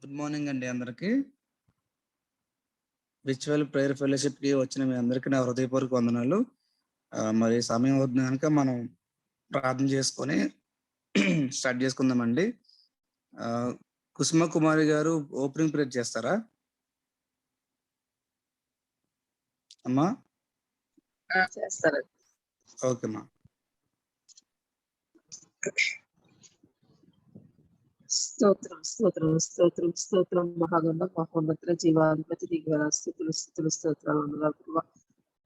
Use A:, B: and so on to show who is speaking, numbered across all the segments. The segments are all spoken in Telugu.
A: గుడ్ మార్నింగ్ అండి అందరికి. విర్చువల్ ప్రేయర్ ఫెలోషిప్ కి వచ్చిన మీ అందరికి నా హృదయపూర్వక వందనాలు. మరి సమయం అవుతుంది కనుక మనం ప్రార్థన చేసుకొని స్టార్ట్ చేసుకుందామండి. కుసుమ కుమారి గారు ఓపెనింగ్ ప్రేయర్ చేస్తారా అమ్మా?
B: చేస్తారండి.
A: ఓకే అమ్మా.
B: స్తోత్రం స్తోత్రం స్తోత్రం స్తోత్రం మహాగండ మహోన్నత జీవాధిపతి నీకు స్థుతులు స్థుతులు స్తోత్రాలు వందనాలు.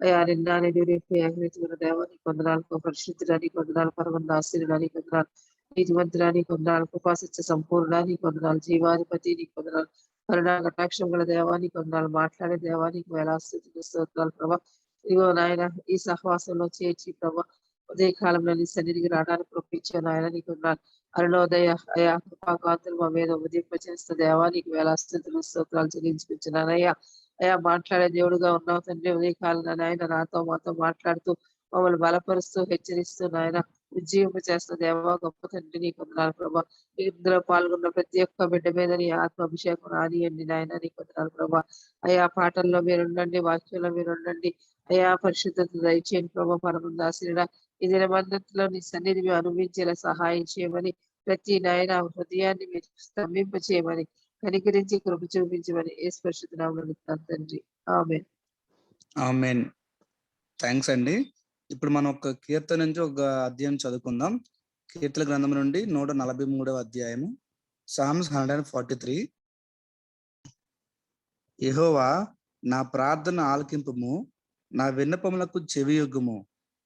B: అయ్యా నిన్న నేను రేపు ఏకరీతిగా దేవ నీ కొందనాలకు పరిశుద్ధులని కొందనాలు పరమదాసులని కొందనాలు నీతిమంతులని కొందనాలు కృపాసత్య సంపూర్ణ నీ కొందనాలు జీవాధిపతి నీ కొందనాలు కరుణా కటాక్షం గల దేవానికి కొందనాలు మాట్లాడే దేవానికి వేలా స్థుతులు స్తోత్రాలు ప్రభా. ఇదిగో నాయన ఈ సహవాసంలో చేర్చి ప్రభా ఉదయ కాలంలో నీ సన్నిధికి రావడానికి ప్రొప్పించాను ఆయన నీకు అరుణోదయ అయా కృపాకాంతులు మా మీద ఉదయింపచేస్తే దేవానికి వేలా స్థుతులు స్తోత్రాలు చెల్లించుకుంటున్నానయ్యా. అయా మాట్లాడే దేవుడుగా ఉన్నావు తండ్రి. ఉదయకాలంలో నాయన నాతో మాతో మాట్లాడుతూ మమ్మల్ని బలపరుస్తూ హెచ్చరిస్తూ నాయన ఉజ్జీవింప చేస్తున్న దేవ గొప్ప తండ్రి నీకు వందనాలు ప్రభా. ఇందులో పాల్గొన్న ప్రతి ఒక్క బిడ్డ మీద నీ ఆత్మాభిషేకం రానియండి నాయన నీకు వందనాలు ప్రభా. అయా పాటల్లో మీరుండండి, వాక్యంలో మీరుండండి. అయా పరిశుద్ధత దయచేయండి ప్రభా. పరమందాసిరా ఈ దినమంతట్లో నీ సన్నిధి మేము అనుభవించేలా సహాయం చేయమని ప్రతి నాయన హృదయాన్ని మీరు స్తంభింప చేయమని కనికరించి కృప చూపించమని యేసు పరిశుద్ధ నామములో తండ్రి ఆమేన్.
A: ఆమేన్. థ్యాంక్స్ అండి. ఇప్పుడు మనం ఒక కీర్తన నుంచి ఒక అధ్యాయం చదువుకుందాం. కీర్తన గ్రంథం నుండి 143వ అధ్యాయము, సామ్స్ 143. యెహోవా నా ప్రార్థన ఆలకింపుము, నా విన్నపములకు చెవియొగ్గుము.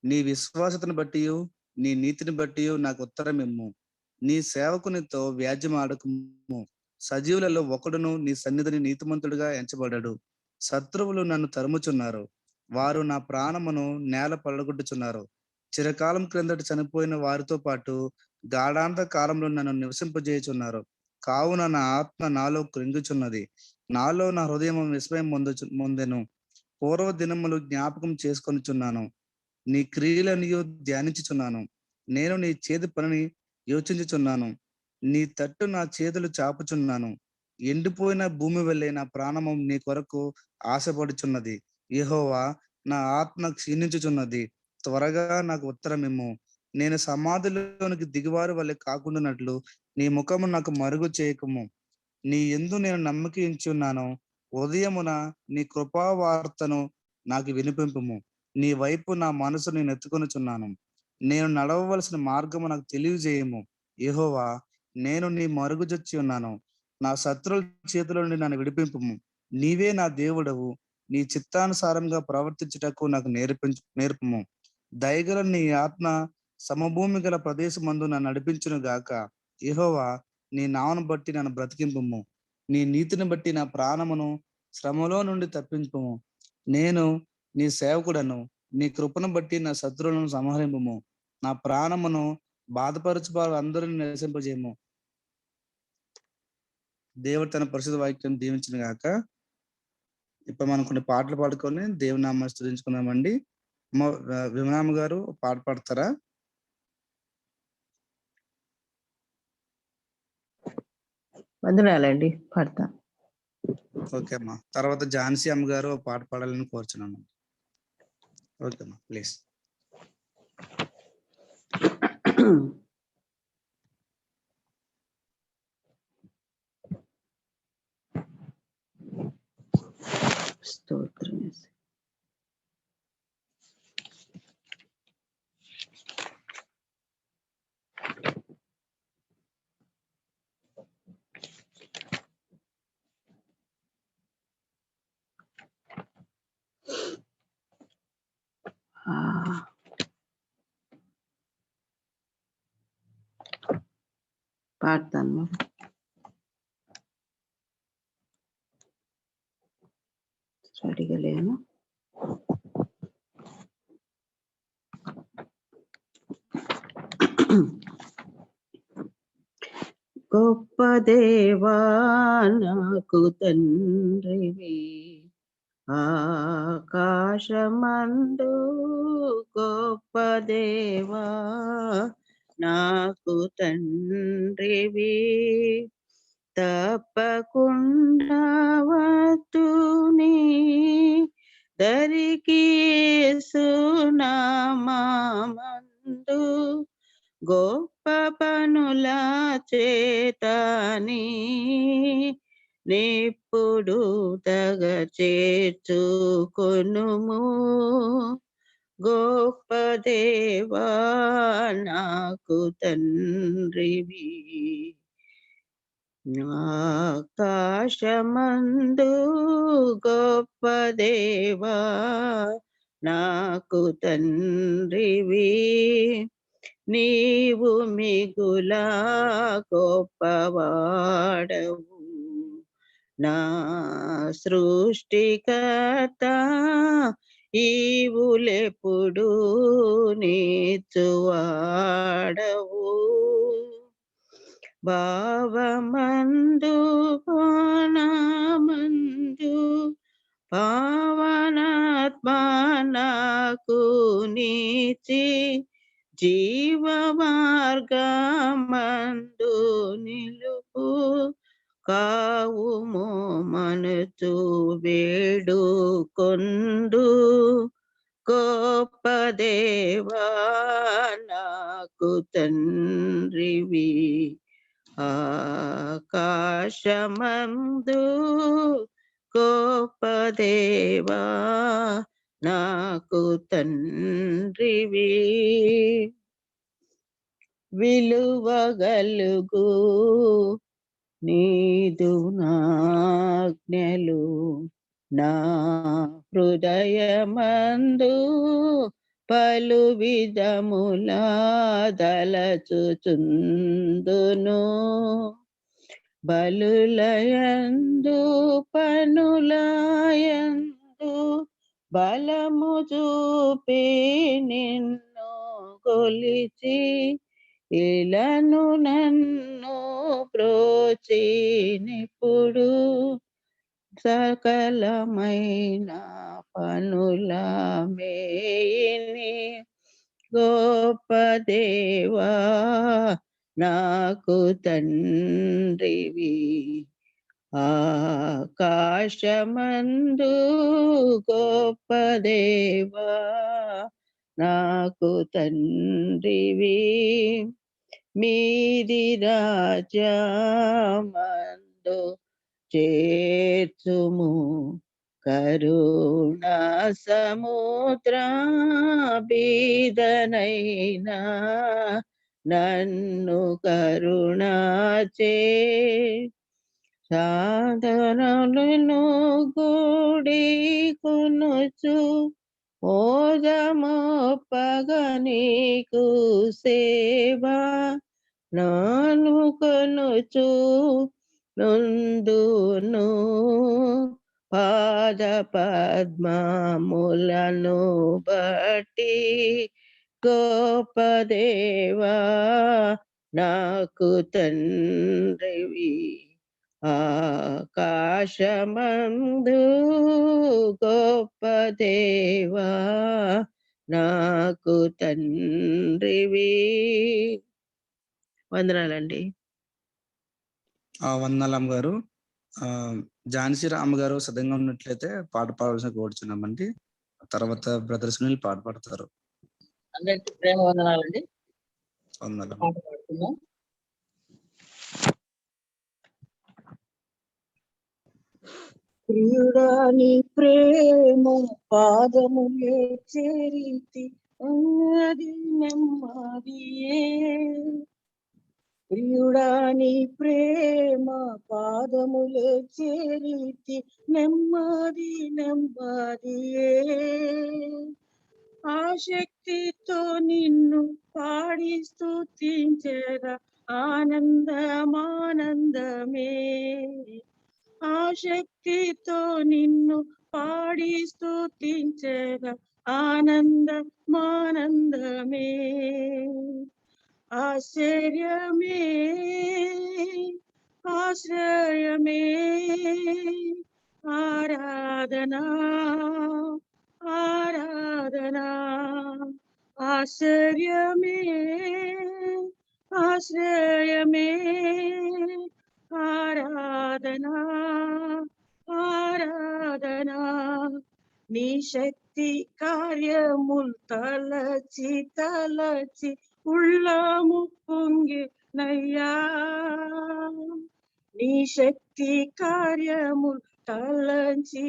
A: నీ విశ్వాసతను బట్టి నీ నీతిని బట్టి నాకు ఉత్తరం ఇమ్ము. నీ సేవకునితో వ్యాజ్యం ఆడకము. సజీవులలో ఒకడును నీ సన్నిధిని నీతిమంతుడిగా ఎంచబడడు. శత్రువులు నన్ను తరుముచున్నారు, వారు నా ప్రాణమును నేల పడగొట్టుచున్నారు. చిరకాలం క్రిందట చనిపోయిన వారితో పాటు గాఢాంత కాలంలో నన్ను నివసింపజేయుచున్నారు. కావున నా ఆత్మ నాలో కృంగుచున్నది, నాలో నా హృదయం విస్మయం పొందెను. పూర్వ దినములు జ్ఞాపకం చేసుకొనుచున్నాను, నీ క్రియలను ధ్యానించుచున్నాను. నేను నీ చేతి పనిని యోచించుచున్నాను, నీ తట్టు నా చేతులు చాపుచున్నాను. ఎండిపోయిన భూమి వెళ్ళే నా ప్రాణము నీ కొరకు ఆశపడుచున్నది. యెహోవా నా ఆత్మ క్షీణించుచున్నది, త్వరగా నాకు ఉత్తరం ఇమ్ము. నేను సమాధిలోనికి దిగువారి వల్లే కాకుండానట్లు నీ ముఖము నాకు మరుగు చేయకము. నీ యందు నేను నమ్మకించున్నాను. ఉదయమున నీ కృపా వార్తను నాకు వినిపింపుము. నీ వైపు నా మనసు నేను ఎత్తుకొనుచున్నాను. నేను నడవవలసిన మార్గము నాకు తెలియజేయము. యెహోవా నేను నీ మరుగుజొచ్చి ఉన్నాను. నా శత్రువుల చేతిలో నుండి నన్ను విడిపింపుము. నీవే నా దేవుడవు, నీ చిత్తానుసారంగా ప్రవర్తించుటకు నాకు నేర్పుము. దయగల నీ ఆత్మ సమభూమి గల ప్రదేశమందు నన్ను నడిపించును గాక. యెహోవా నీ నామను బట్టి నన్ను బ్రతికింపుము. నీ నీతిని బట్టి నా ప్రాణమును శ్రమలో నుండి తప్పింపుము. నేను నీ సేవకుడను, నీ కృపను బట్టి నా శత్రువులను సంహరింపుము. నా ప్రాణమును బాధపరచు వారు అందరిని నిరసింపజేయము. దేవుడు తన పరిశుద్ధ వాక్యం దీవించిన గాక. ఇప్పుడు మనం కొన్ని పాటలు పాడుకొని దేవుని నామాన్ని స్తుతించుకుందామండి. విమలామ్మ గారు పాట పాడతారా?
B: వందనాలండి, పాడతా.
A: ఓకే అమ్మా. తర్వాత ఝాన్సీ అమ్మ గారు పాట పాడాలని కోరుచున్నాను. ఓకే అమ్మా, ప్లీజ్.
B: స్తోత్రం. పాడతాను. రెడీగా లేను. గొప్ప దేవా నాకు తండ్రివి, ఆకాశమందు గొప్ప దేవా నాకు తండ్రివి,
C: తప్పకుండా వత్తుని దరికి సునామందు గొప్ప పనుల చేతని నిప్పుడు తగ చేర్చుకొనుము గొప్ప దేవా నాకు తండ్రివి ఆకాశమందు గొప్ప దేవా నాకు తండ్రివి నీవు మిగుల గొప్పవాడవు నా సృష్టికర్త ఈవులెప్పుడు నీచువాడవు భావమందు కోణమందు పావనాత్మ నాకు నీచి జీవ మార్గమందు నిలుపు కావుము మనసు వేడుకొందు గొప్ప దేవా నాకు తండ్రివి ఆకాశమందు గొప్ప దేవా నాకు తండ్రివి విలువగలుగు నీదు నాజ్ఞలు నా హృదయమందు పలు విధముల దలచుచుందును బలులయందు పనులయందు బలము చూపి నిన్ను కొలిచి ఇలను నన్ను ప్రోచినిప్పుడు సకలమైన పనుల మేయిని గొప్ప దేవా నాకు తండ్రివి ఆకాశమందు గొప్ప దేవా నాకు తండ్రివి మీది రాజ్యమందు చేర్చుము కరుణ సముద్ర బీదనైనా నన్ను కరుణచే సాధనలను గూడి కొనుచు ఓజమోపగ నీకు సేవా నాను కొనుచు నందును పాద పద్మములను బట్టి గొప్ప దేవా నాకు తండ్రివి ఆకాశమందు గొప్ప దేవా నాకు తండ్రివి వందనాలండి.
A: వందనాలమ్మ గారు. ఝాన్సీ రామ్ గారు సిద్ధంగా ఉన్నట్లయితే పాట పాడాల్సిన కోరుచున్నామండి. తర్వాత బ్రదర్ సునీల్ పాట పాడతారు.
C: అందరికీ ప్రేమ వందనాలండి.
A: వందనాలు.
C: పాట పాడుతున్నాం. ప్రియుడా నీ ప్రేమ పాదములే చేరితి అది నెమ్మదియే ప్రియుడా నీ ప్రేమ పాదములే చేరితి నెమ్మది నెమ్మదియే ఆశక్తితో నిన్ను పాడి స్తుతించెదా ఆనందమానందమే ఆశక్తితో నిన్ను పాడి స్తుతించెదా ఆనందమానందమే ఆశ్చర్యమే ఆశ్రయమే ఆరాధనా ఆరాధనా ఆశ్చర్యమే ఆశ్రయమే ఆరాధనా ఆరాధనా నీ శక్తి కార్యముల్ తలచి ఉళ్ళము పొంగి నయ్యా నీ శక్తి కార్యముల్ తలంచి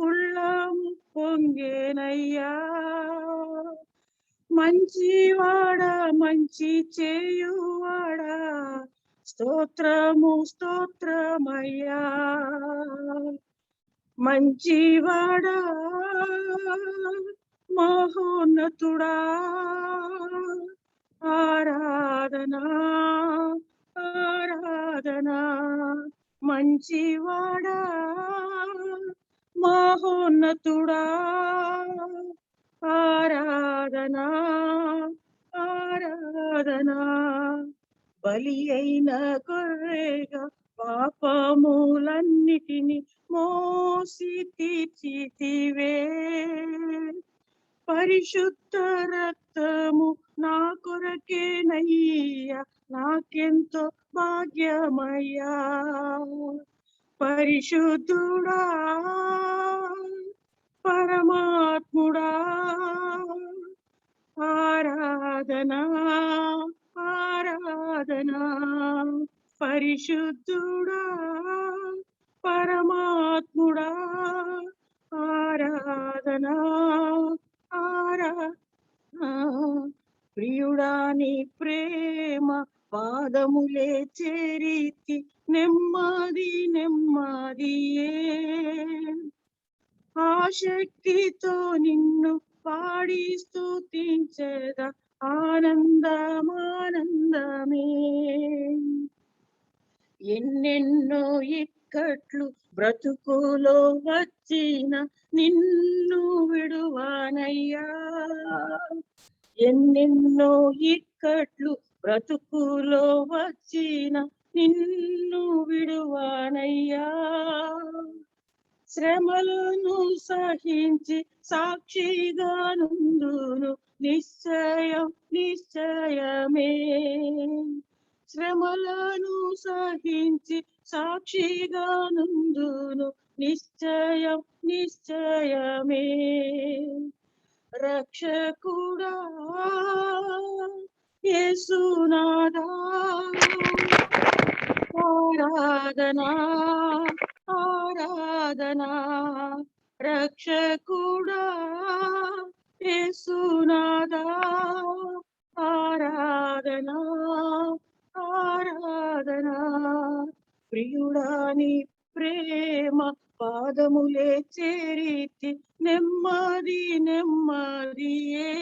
C: ఉళ్ళము పొంగేనయ్యా మంచివాడా మంచి చేయువాడా స్తోత్రమయ్యా మంచివాడా మహోన్నతుడా ఆరాధనా మంచివాడా మహోన్నతుడా ఆరాధనా బలి అయిన గొర్రెగా పాపములన్నిటిని మోసి తీర్చితివే పరిశుద్ధ రక్తము నా కొరకేనయ్యా నాకెంతో భాగ్యమయ్యా పరిశుద్ధుడా పరమాత్ముడా ఆరాధనా పరిశుద్ధుడా పరమాత్ముడా ఆరాధనా ప్రియుడా నీ ప్రేమ పాదములే చేరితి నెమ్మదియే ఆశక్తితో నిన్ను పాడి స్తుతించెద ఆనందమే ఎన్నెన్నో ఇక్కట్లు బ్రతుకులో వచ్చిన నిన్ను విడువానయ్యా ఎన్నెన్నో ఇక్కట్లు బ్రతుకులో వచ్చిన నిన్ను విడువానయ్యా శ్రమలను సహించి సాక్షిగా నుండును నిశ్చయమే శ్రమలను సహించి సాక్షిగా నుండును నిశ్చయమే రక్షకుడా యేసునాథా ఆరాధనా రక్షకుడా యేసునాథా ఆరాధనా ప్రియుడా నీ ప్రేమ పాదములే చేరితి నెమ్మదియే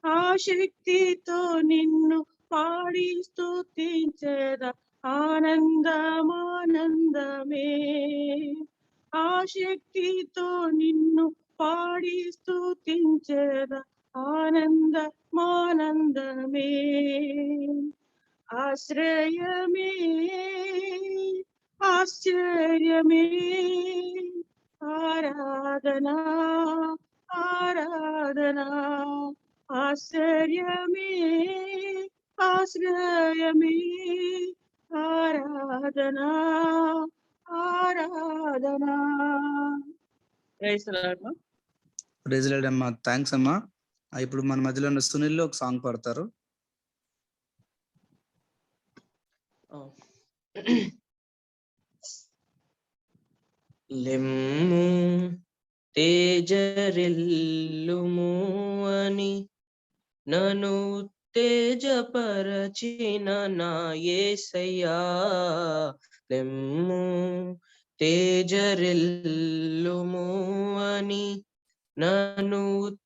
C: ఆశక్తితో నిన్ను పాడి స్తుతించెద ఆనందమే ఆశక్తితో నిన్ను పాడి స్తుతించెద ఆనందమే ఆశ్రయమే ఆశ్చర్యమే ఆరాధనా ఆశ్చర్యమే ఆశ్రయమే ఆరాధనా praise the Lord.
A: Praise Lord అమ్మా, థ్యాంక్స్ అమ్మా. ఇప్పుడు మన మధ్యలో ఉన్న సునీల్ ఒక సాంగ్ పాడతారు.
D: లెమ్ము తేజరిల్లుము అని నన్ను తేజపరచిన నా యేసయ్యా లెమ్ము తేజరిల్లుము అని నన్ను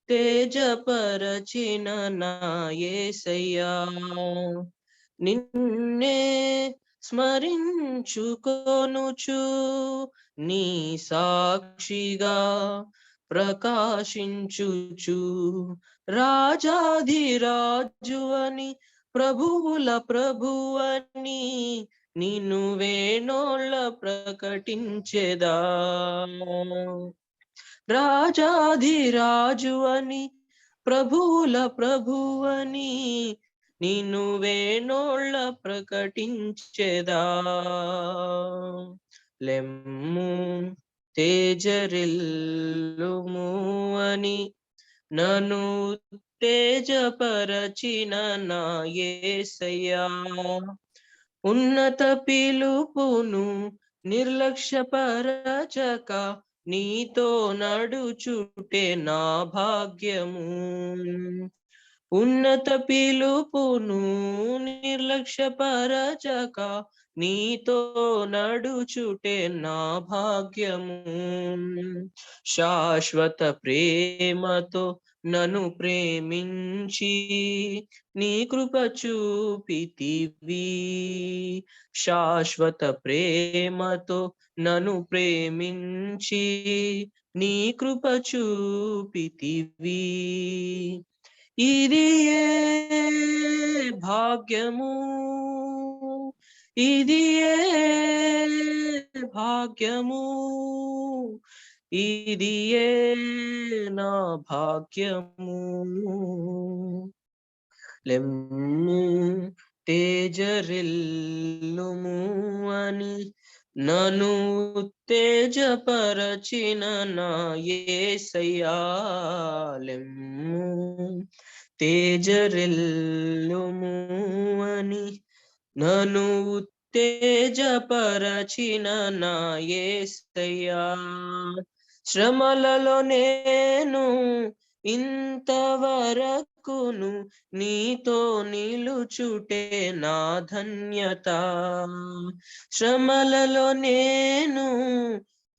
D: తేజపరచిన నా యేసయ్యా నిన్నే స్మరించుకొనుచు నీ సాక్షిగా ప్రకాశించుచు రాజాధిరాజు అని ప్రభువుల ప్రభువని నిన్ను వేణోళ్ళ ప్రకటించెదా రాజాధిరాజు అని ప్రభువుల ప్రభువని నిన్ను వేణోళ్ళ ప్రకటించెదా. లెమ్ము తేజరిల్లుము అని నన్ను తేజపరచిన నా యేసయ్యా. ఉన్నత పిలుపును నిర్లక్ష్యపరచక నీతో నడుచుటే నా భాగ్యము. ఉన్నత పిలుపును నిర్లక్ష్యపరచక నీతో నడుచుటే నా భాగ్యము. శాశ్వత ప్రేమతో నన్ను ప్రేమించి నీ కృప చూపితివి. శాశ్వత ప్రేమతో నన్ను ప్రేమించి నీ కృప చూపితివి. ఇది ఏ భాగ్యము, ఇది ఏ భాగ్యము, ఇది ఏ నా భాగ్యము. లెమ్ము తేజరిల్లుము అని నన్ను తేజపరచిన నా యేసయ్యా. లెమ్ము తేజరిల్లుము అని నన్ను తేజపరచిన నా యేసయ్యా. శ్రమలలో నేను ఇంతవరకును నీతో నిలుచుటే నా ధన్యత. శ్రమలలో నేను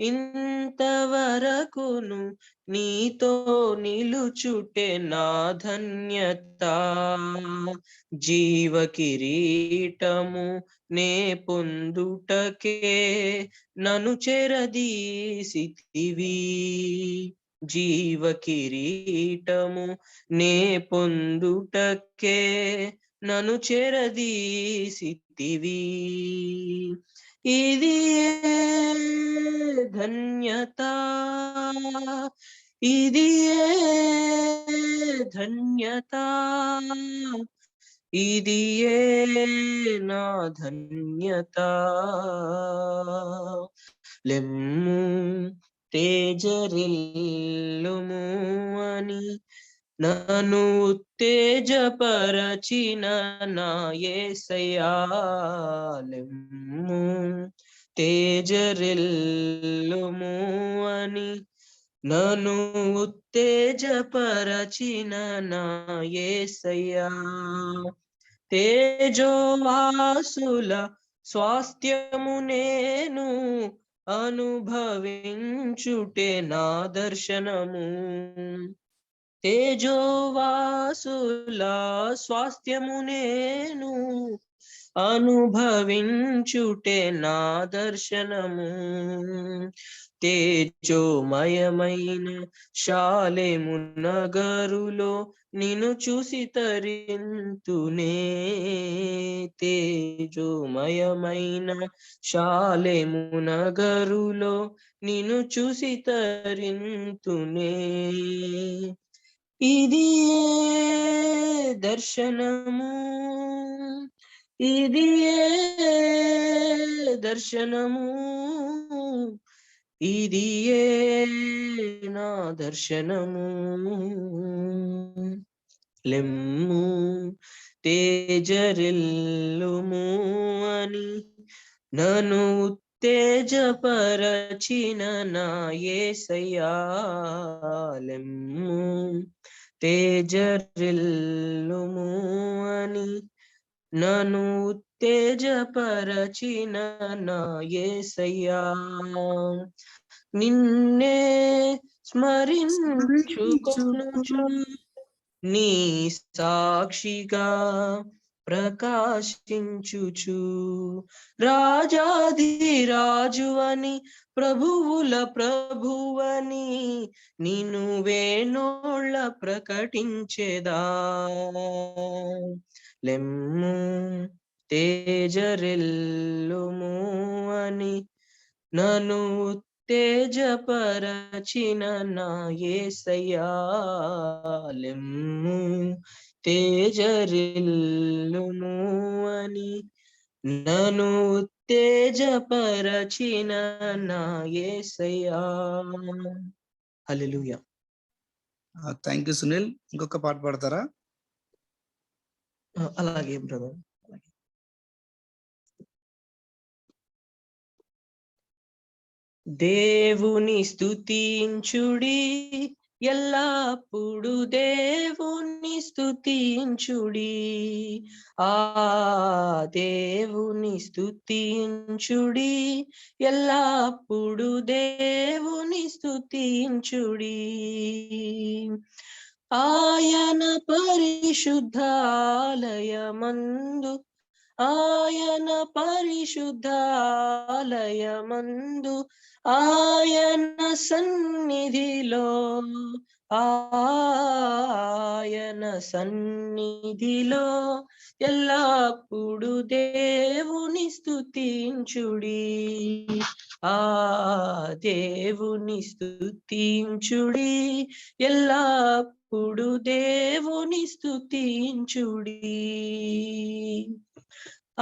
D: ఇంతవరకును నీతో నిలుచుటే నా ధన్యత. జీవ కిరీటము నే పొందుటకే నన్ను చెరదీసితివి. జీవ కిరీటము నే పొందుటకే నన్ను చెరదీసితివి. ఇది ఏ ధన్యత, ఇది ఏ ధన్యత, ఇది ఏ నా ధన్యత. లెమ్ము తేజరిల్లుము అని నన్ను తేజపరచిన నా యేసయ్యా. లెమ్ము తేజరిల్లుము అని నన్ను ఉత్తేజపరచిన నా యేసయ్యా. తేజోవాసుల స్వాస్థ్యము నేను అనుభవించుటే నా దర్శనము. తేజోవాసుల స్వాస్థ్యము నేను అనుభవించుటే నా దర్శనము. తేజోమయమైన శాలేము నగరులో నిన్ను చూసి తరింతునే. తేజోమయమైన శాలేము నగరులో నిన్ను చూసి తరింతునే. ఇది ఏ దర్శనము, ఇది ఏ దర్శనము, ఇది ఏ నా దర్శనము. లెమ్ము తేజరిల్లుము అని నన్ను ఉత్తేజపరచిన నా యేసయ్యా. లెమ్ము తేజరిల్లుము అని నన్ను ఉత్తేజపరచిన నా యేసయ్యా. నిన్నే స్మరించుకొనుచు నీ సాక్షిగా ప్రకాశించుచు రాజాధిరాజు అని ప్రభువుల ప్రభువని నిన్ను వేణోళ్ళ ప్రకటించెదా. లెమ్ము తేజరిల్లుము అని నన్ను తేజపరచిన నా యేసయ్యా. లెమ్ము తేజరిల్లుము అని నన్ను ఉత్తేజపరచిన నా యేసయ్యా. హల్లెలూయా.
A: Thank you Sunil. ఇంకొక పాట పాడతారా?
D: అలాగే బ్రదర్. దేవుని స్తుతించుడి, ఎల్లప్పుడు దేవుని స్తుతించుడి. ఆ దేవుని స్తుతించుడి, ఎల్లప్పుడు దేవుని స్తుతించుడి. ఆయన పరిశుద్ధాలయమందు, ఆయన పరిశుద్ధాలయమందు, ఆయన సన్నిధిలో, ఆయన సన్నిధిలో ఎల్లప్పుడు దేవుని స్తుతించుడి. ఆ దేవుని స్తుతించుడి, ఎల్లప్పుడు దేవుని స్తుతించుడి.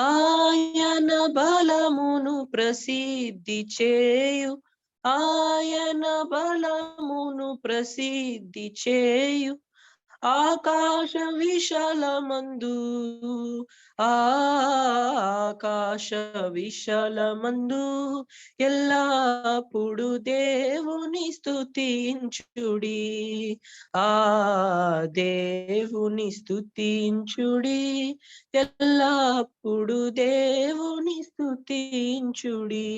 D: ఆయన బలమును ప్రసిద్ధి చేయు, ఆయన బలమును ప్రసిద్ధి చేయు, ఆకాశ విశాలమందు, ఆకాశ విశాలమందు ఎల్లప్పుడు దేవుని స్తుతించుడి. ఆ దేవుని స్తుతించుడి, ఎల్లప్పుడు దేవుని స్తుతించుడి.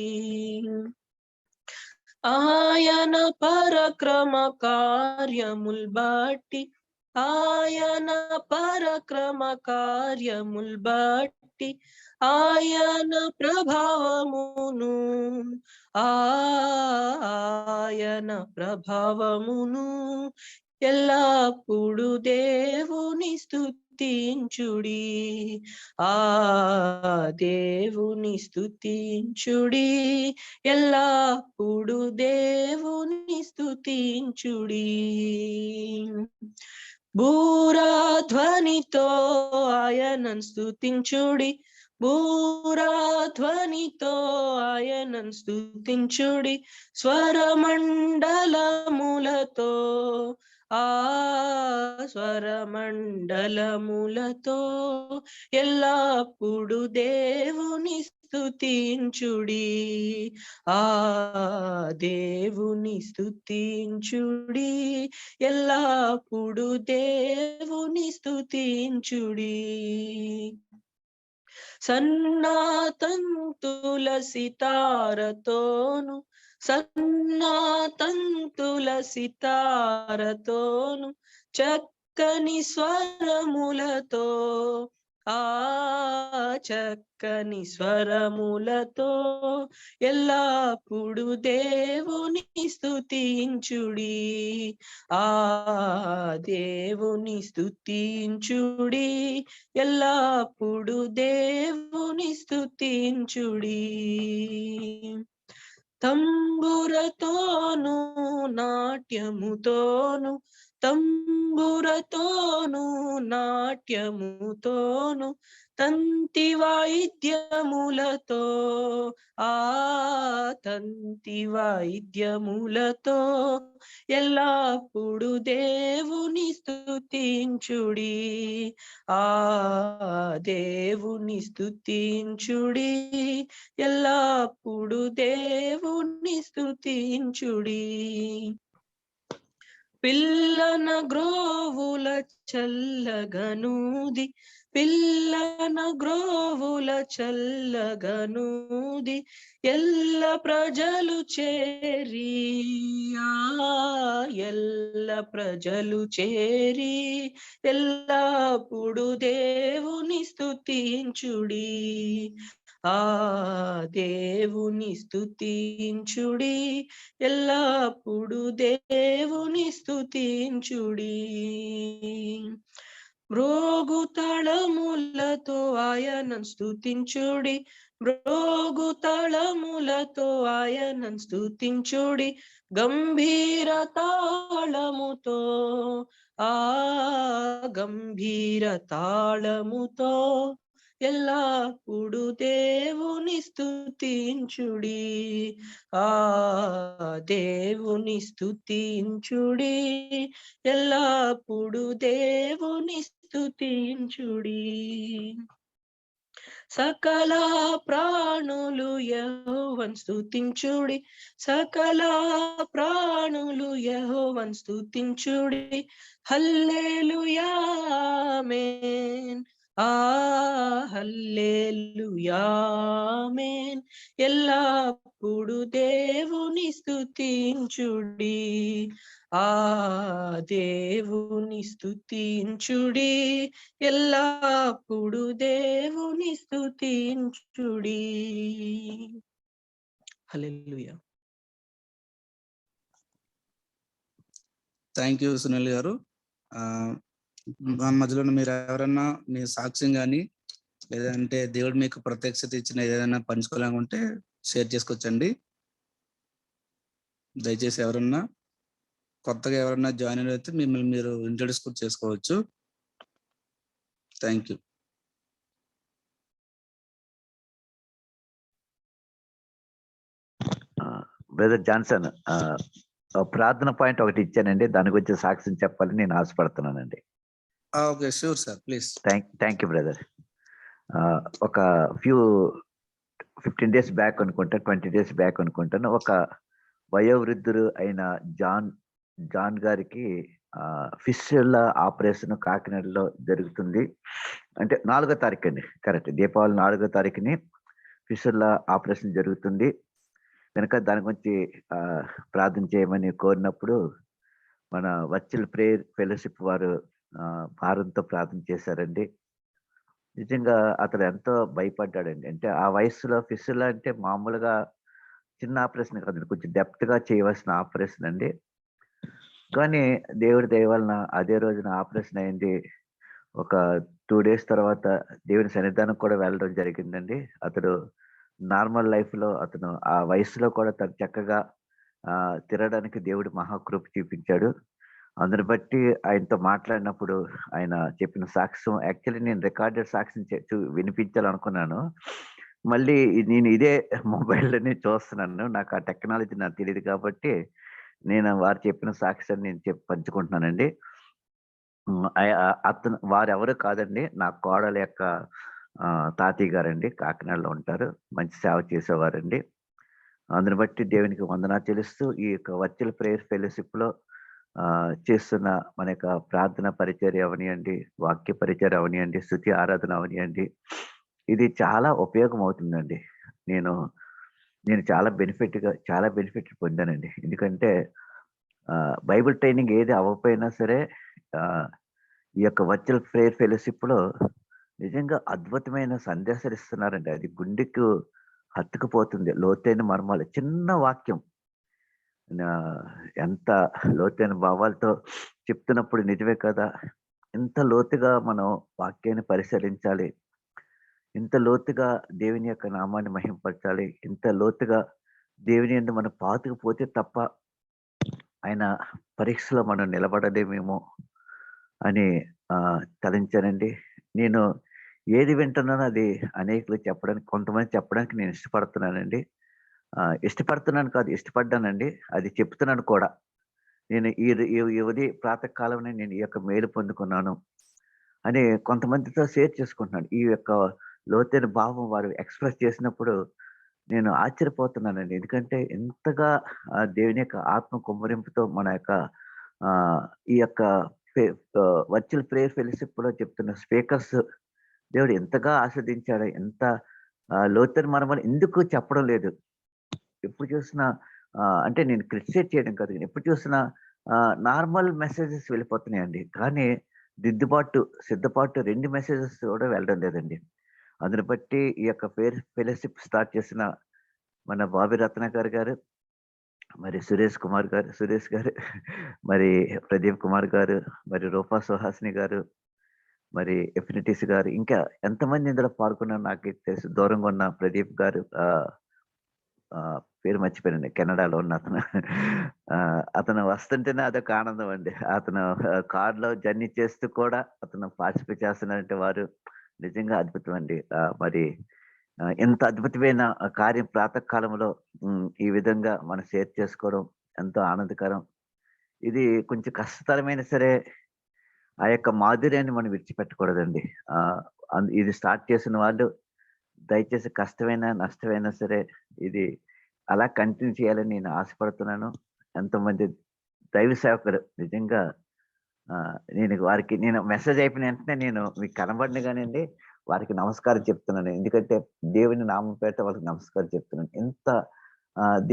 D: ఆయన పరక్రమ కార్యముల్ బట్టి, ఆయన పరక్రమ కార్యముల్ బట్టి, ఆయన ప్రభావమును, ఆయన ప్రభావమును ఎల్లప్పుడు దేవుని స్తుతించుడి. ఆ దేవుని స్తుతించుడి, ఎల్లప్పుడు దేవుని స్తుతించుడి. భూరాధ్వనితో ఆయనను స్తుతించుడి, భూరాధ్వనితో ఆయనను స్తుతించుడి, స్వరమండలములతో, ఆ స్వరమండలములతో ఎల్లప్పుడు దేవుని స్తుతించుడి. ఆ దేవుని స్తుతించుడి, ఎల్లప్పుడు దేవుని స్తుతించుడి. సన్నాతంతుల సితారతోను, సన్నాతంతుల సితారతోను, చక్కని స్వరములతో, ఆ చక్కని స్వరములతో ఎల్లప్పుడు దేవుని స్తుతించుడి. ఆ దేవుని స్తుతించుడి, ఎల్లప్పుడు దేవుని స్తుతించుడి. తంబురతోను నాట్యముతోను, తంబురతోను నాట్యముతోను, తంతి వాయిద్యములతో, ఆ తంతి వాయిద్యములతో ఎల్లప్పుడు దేవుని స్తుతించుడి. ఆ దేవుని స్తుతించుడి, ఎల్లప్పుడు దేవుని స్తుతించుడి. పిల్లన గ్రోవుల చల్లగనూది, పిల్లన గ్రోవుల చల్లగనూది, ఎల్ల ప్రజలు చేరి, ఎల్ల ప్రజలు చేరి ఎల్లప్పుడు దేవుని స్తుతించుడి. ఆ దేవుని స్తుతించుడి, ఎల్లప్పుడు దేవుని స్తుతించుడి. మ్రోగుతాళములతో ఆయనను స్తుతించుడి, మ్రోగుతాళములతో ఆయనను స్తుతించుడి, గంభీర తాళముతో, ఆ గంభీర తాళముతో ఎల్లప్పుడు దేవుని స్తుతించుడి. ఆ దేవుని స్తుతించుడి, ఎల్లప్పుడు దేవుని స్తుతించుడి. సకల ప్రాణులు యెహోవాను స్తుతించుడి, సకల ప్రాణులు యెహోవాను స్తుతించుడి. హల్లెలూయా ఆమేన్. ఆ హల్లెలూయా ఆమేన్. ఎల్లప్పుడు దేవుని స్తుతించుడి. ఆ దేవుని స్తుతించుడి, ఎల్లప్పుడు దేవుని స్తుతించుడి. హల్లెలూయా.
A: థ్యాంక్ యూ సునీల్ గారు. మధ్యలో మీరు ఎవరన్నా మీ సాక్ష్యం కానీ లేదంటే దేవుడు మీకు ప్రత్యక్షత ఇచ్చిన ఏదైనా పంచుకోవాలనుకుంటే షేర్ చేసుకోవచ్చండి. దయచేసి ఎవరన్నా కొత్తగా ఎవరన్నా జాయిన్ అయితే మిమ్మల్ని మీరు ఇంట్రొడ్యూస్ కూడా చేసుకోవచ్చు. Thank you.
E: బ్రదర్ జాన్సన్, ప్రార్థన పాయింట్ ఒకటి ఇచ్చానండి, దాని గురించి సాక్ష్యం చెప్పాలని నేను ఆశపడుతున్నానండి.
A: Okay, sure sir, please.
E: Thank you brother. ఒక 15 days బ్యాక్ అనుకుంటా, 20 days బ్యాక్ అనుకుంటాను, ఒక వయోవృద్ధుడు అయిన జాన్ గారికి ఫిషర్ల ఆపరేషన్ కాకినాడలో జరుగుతుంది. అంటే 4వ తారీఖు అండి, కరెక్ట్, దీపావళి 4వ తారీఖుని ఫిషర్ల ఆపరేషన్ జరుగుతుంది కనుక దాని గురించి ప్రార్థన చేయమని కోరినప్పుడు మన వర్చువల్ ప్రేయర్ ఫెలోషిప్ వారు భారంతో ప్రార్థన చేశారండి. నిజంగా అతను ఎంతో భయపడ్డాడండి. అంటే ఆ వయసులో ఫిషర్ల అంటే మామూలుగా చిన్న ఆపరేషన్ కాదండి, కొంచెం డెప్త్గా చేయవలసిన ఆపరేషన్ అండి. కానీ దేవుడి దయ వలన అదే రోజున ఆపరేషన్ అయింది. ఒక 2 days తర్వాత దేవుని సన్నిధానం కూడా వెళ్ళడం జరిగిందండి. అతడు నార్మల్ లైఫ్లో అతను ఆ వయసులో కూడా తను చక్కగా తిరగడానికి దేవుడు మహాకృప చూపించాడు. అందుని బట్టి ఆయనతో మాట్లాడినప్పుడు ఆయన చెప్పిన సాక్ష్యం, యాక్చువల్లీ నేను రికార్డెడ్ సాక్ష్యం వినిపించాలనుకున్నాను. మళ్ళీ నేను ఇదే మొబైల్లోనే చూస్తున్నాను, నాకు ఆ టెక్నాలజీ నాకు తెలియదు కాబట్టి నేను వారు చెప్పిన సాక్ష్యాన్ని నేను పంచుకుంటున్నానండి. అతను వారెవరు కాదండి, నా కోడల యొక్క తాతయ్య గారండి, కాకినాడలో ఉంటారు, మంచి సేవ చేసేవారండి. అందుని బట్టి దేవునికి వందనాలు చెల్లిస్తూ ఈ యొక్క వర్చువల్ ప్రేయర్ ఫెలోషిప్లో చేస్తున్న మన యొక్క ప్రార్థన పరిచర్య అవనియండి, వాక్య పరిచర్య అవనియండి, స్తుతి ఆరాధన అవనియండి, ఇది చాలా ఉపయోగం అవుతుందండి. నేను చాలా బెనిఫిట్ పొందానండి. ఎందుకంటే బైబిల్ ట్రైనింగ్ ఏది అవ్వకపోయినా సరే ఈ యొక్క వర్చువల్ ప్రేయర్ ఫెలోషిప్లో నిజంగా అద్భుతమైన సందేశాలు ఇస్తున్నారండి. అది గుండెకు హత్తుకుపోతుంది. లోతైన మర్మాలు, చిన్న వాక్యం ఎంత లోతైన భావాలతో చెప్తున్నప్పుడు నిజమే కదా, ఇంత లోతుగా మనం వాక్యాన్ని పరిశీలించాలి, ఇంత లోతుగా దేవుని యొక్క నామాన్ని మహింపరచాలి, ఇంత లోతుగా దేవుని యందు మనం పాతుకుపోతే తప్ప ఆయన పరీక్షలో మనం నిలబడలేమేమో అని తలంచానండి. నేను ఏది వింటున్నానో అది అనేకులు చెప్పడానికి, కొంతమంది చెప్పడానికి నేను ఇష్టపడుతున్నానండి. ఇష్టపడుతున్నాను కాదు, ఇష్టపడ్డానండి, అది చెప్తున్నాను కూడా. నేను ఈ ఉదయం ప్రాతకాలంలో నేను ఈ యొక్క మేలు పొందుకున్నాను అని కొంతమందితో షేర్ చేసుకుంటున్నాను. ఈ యొక్క లోతైన భావం వారు ఎక్స్ప్రెస్ చేసినప్పుడు నేను ఆశ్చర్యపోతున్నానండి. ఎందుకంటే ఎంతగా దేవుని యొక్క ఆత్మ కుమ్మరింపుతో మన యొక్క ఈ యొక్క వర్చువల్ ప్రేయర్ ఫెలోషిప్లో చెప్తున్న స్పీకర్స్ దేవుడు ఎంతగా ఆస్వాదించాడు, ఎంత లోతైన మర్మాలు ఎందుకు చెప్పడం లేదు. ఎప్పుడు చూసినా అంటే నేను క్రిటిసైజ్ చేయడం కాదు, ఎప్పుడు చూసినా నార్మల్ మెసేజెస్ వెళ్ళిపోతున్నాయండి, కానీ సిద్ధపాటు 2 మెసేజెస్ కూడా వెళ్ళడం లేదండి. అందుని బట్టి ఈ యొక్క ఫెలోషిప్ స్టార్ట్ చేసిన మన బాబీ రత్నాకర్ గారు, మరి సురేష్ గారు, మరి ప్రదీప్ కుమార్ గారు, మరి రూపా సుహాసిని గారు, మరి ఎఫినిటీస్ గారు, ఇంకా ఎంతమంది ఇందులో పాల్గొన్నారు నాకు తెలుసు. దూరంగా ఉన్న ప్రదీప్ గారు, పేరు మర్చిపోయానండి. కెనడాలో ఉన్న అతను. అతను వస్తుంటేనే అదొక ఆనందం అండి. అతను కార్‌లో జర్నీ చేస్తూ కూడా అతను పార్టిసిపేట్ చేస్తున్నారంటే వారు నిజంగా అద్భుతం అండి. మరి ఎంత అద్భుతమైన కార్యం ప్రాతకాలంలో ఈ విధంగా మనం షేర్ చేసుకోవడం ఎంతో ఆనందకరం. ఇది కొంచెం కష్టతరమైనా సరే ఆ యొక్క మాధుర్యాన్ని మనం విడిచిపెట్టకూడదండి. ఇది స్టార్ట్ చేసిన వాళ్ళు దయచేసి కష్టమైనా, నష్టమైనా సరే ఇది అలా కంటిన్యూ చేయాలని నేను ఆశపడుతున్నాను. ఎంతోమంది దైవ సేవకులు నిజంగా నేను మెసేజ్ అయిపోయిన వెంటనే నేను మీకు కనబడినగానండి వారికి నమస్కారం చెప్తున్నాను. ఎందుకంటే దేవుని నామం పేరిట వాళ్ళకి నమస్కారం చెప్తున్నాను. ఎంత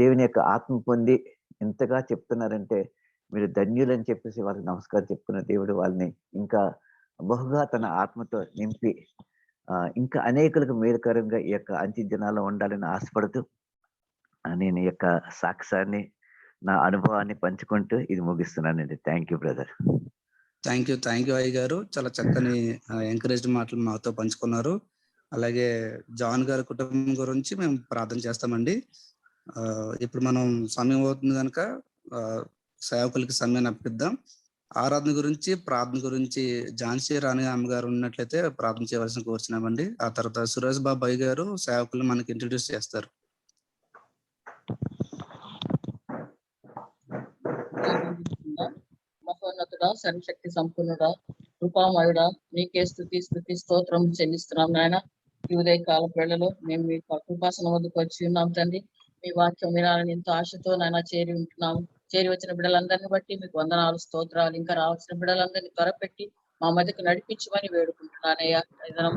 E: దేవుని యొక్క ఆత్మ పొంది ఇంతగా చెప్తున్నారంటే మీరు ధన్యులని చెప్పేసి వాళ్ళకి నమస్కారం చెప్తున్న దేవుడు వాళ్ళని ఇంకా బహుగా తన ఆత్మతో నింపి ఇంకా అనేకులకు మేలుకరంగా ఈ యొక్క అంత్య దినాల్లో ఉండాలని ఆశపడుతూ నేను ఈ యొక్క సాక్ష్యాన్ని నా అనుభవాన్ని పంచుకుంటూ ఇది ముగిస్తున్నానండి. Thank you brother.
A: Thank you అయ్య గారు. చాలా చక్కని ఎంకరేజ్డ్ మాటలు మాతో పంచుకున్నారు. అలాగే జాన్ గారి కుటుంబం గురించి మేము ప్రార్థన చేస్తామండి. ఇప్పుడు మనం సమయం అవుతుంది కనుక సేవకులకి సమయాన్ని అప్పగిద్దాం. ఆరాధన గురించి, ప్రార్థన గురించి ఝాన్సీ రాణి అమ్మగారు ఉన్నట్లయితే ప్రార్థన చేయవలసిన కోరుచున్నామండి. ఆ తర్వాత సురేష్ బాబాయ్ గారు సేవకులు మనకి ఇంట్రడ్యూస్ చేస్తారు.
C: మహోన్నతుడా, సర్వశక్తి సంపూర్ణుడా, కృపామయుడా, నీకే స్తుతి స్తోత్రం చెల్లిస్తున్నాం నాయన. ఈ ఉదయ కాల వేళలో మేము మీ కృపాసనం వద్దకు వచ్చి ఉన్నాం తండ్రి. మీ వాక్యం వినాలని ఎంతో ఆశతో నాయన చేరి వచ్చిన బిడ్డలందరినీ బట్టి మీకు వందనాలు, స్తోత్రాలు. ఇంకా రావాల్సిన బిడ్డలందరినీ త్వరపెట్టి మా మధ్యకు నడిపించమని వేడుకుంటున్నానయ్యా.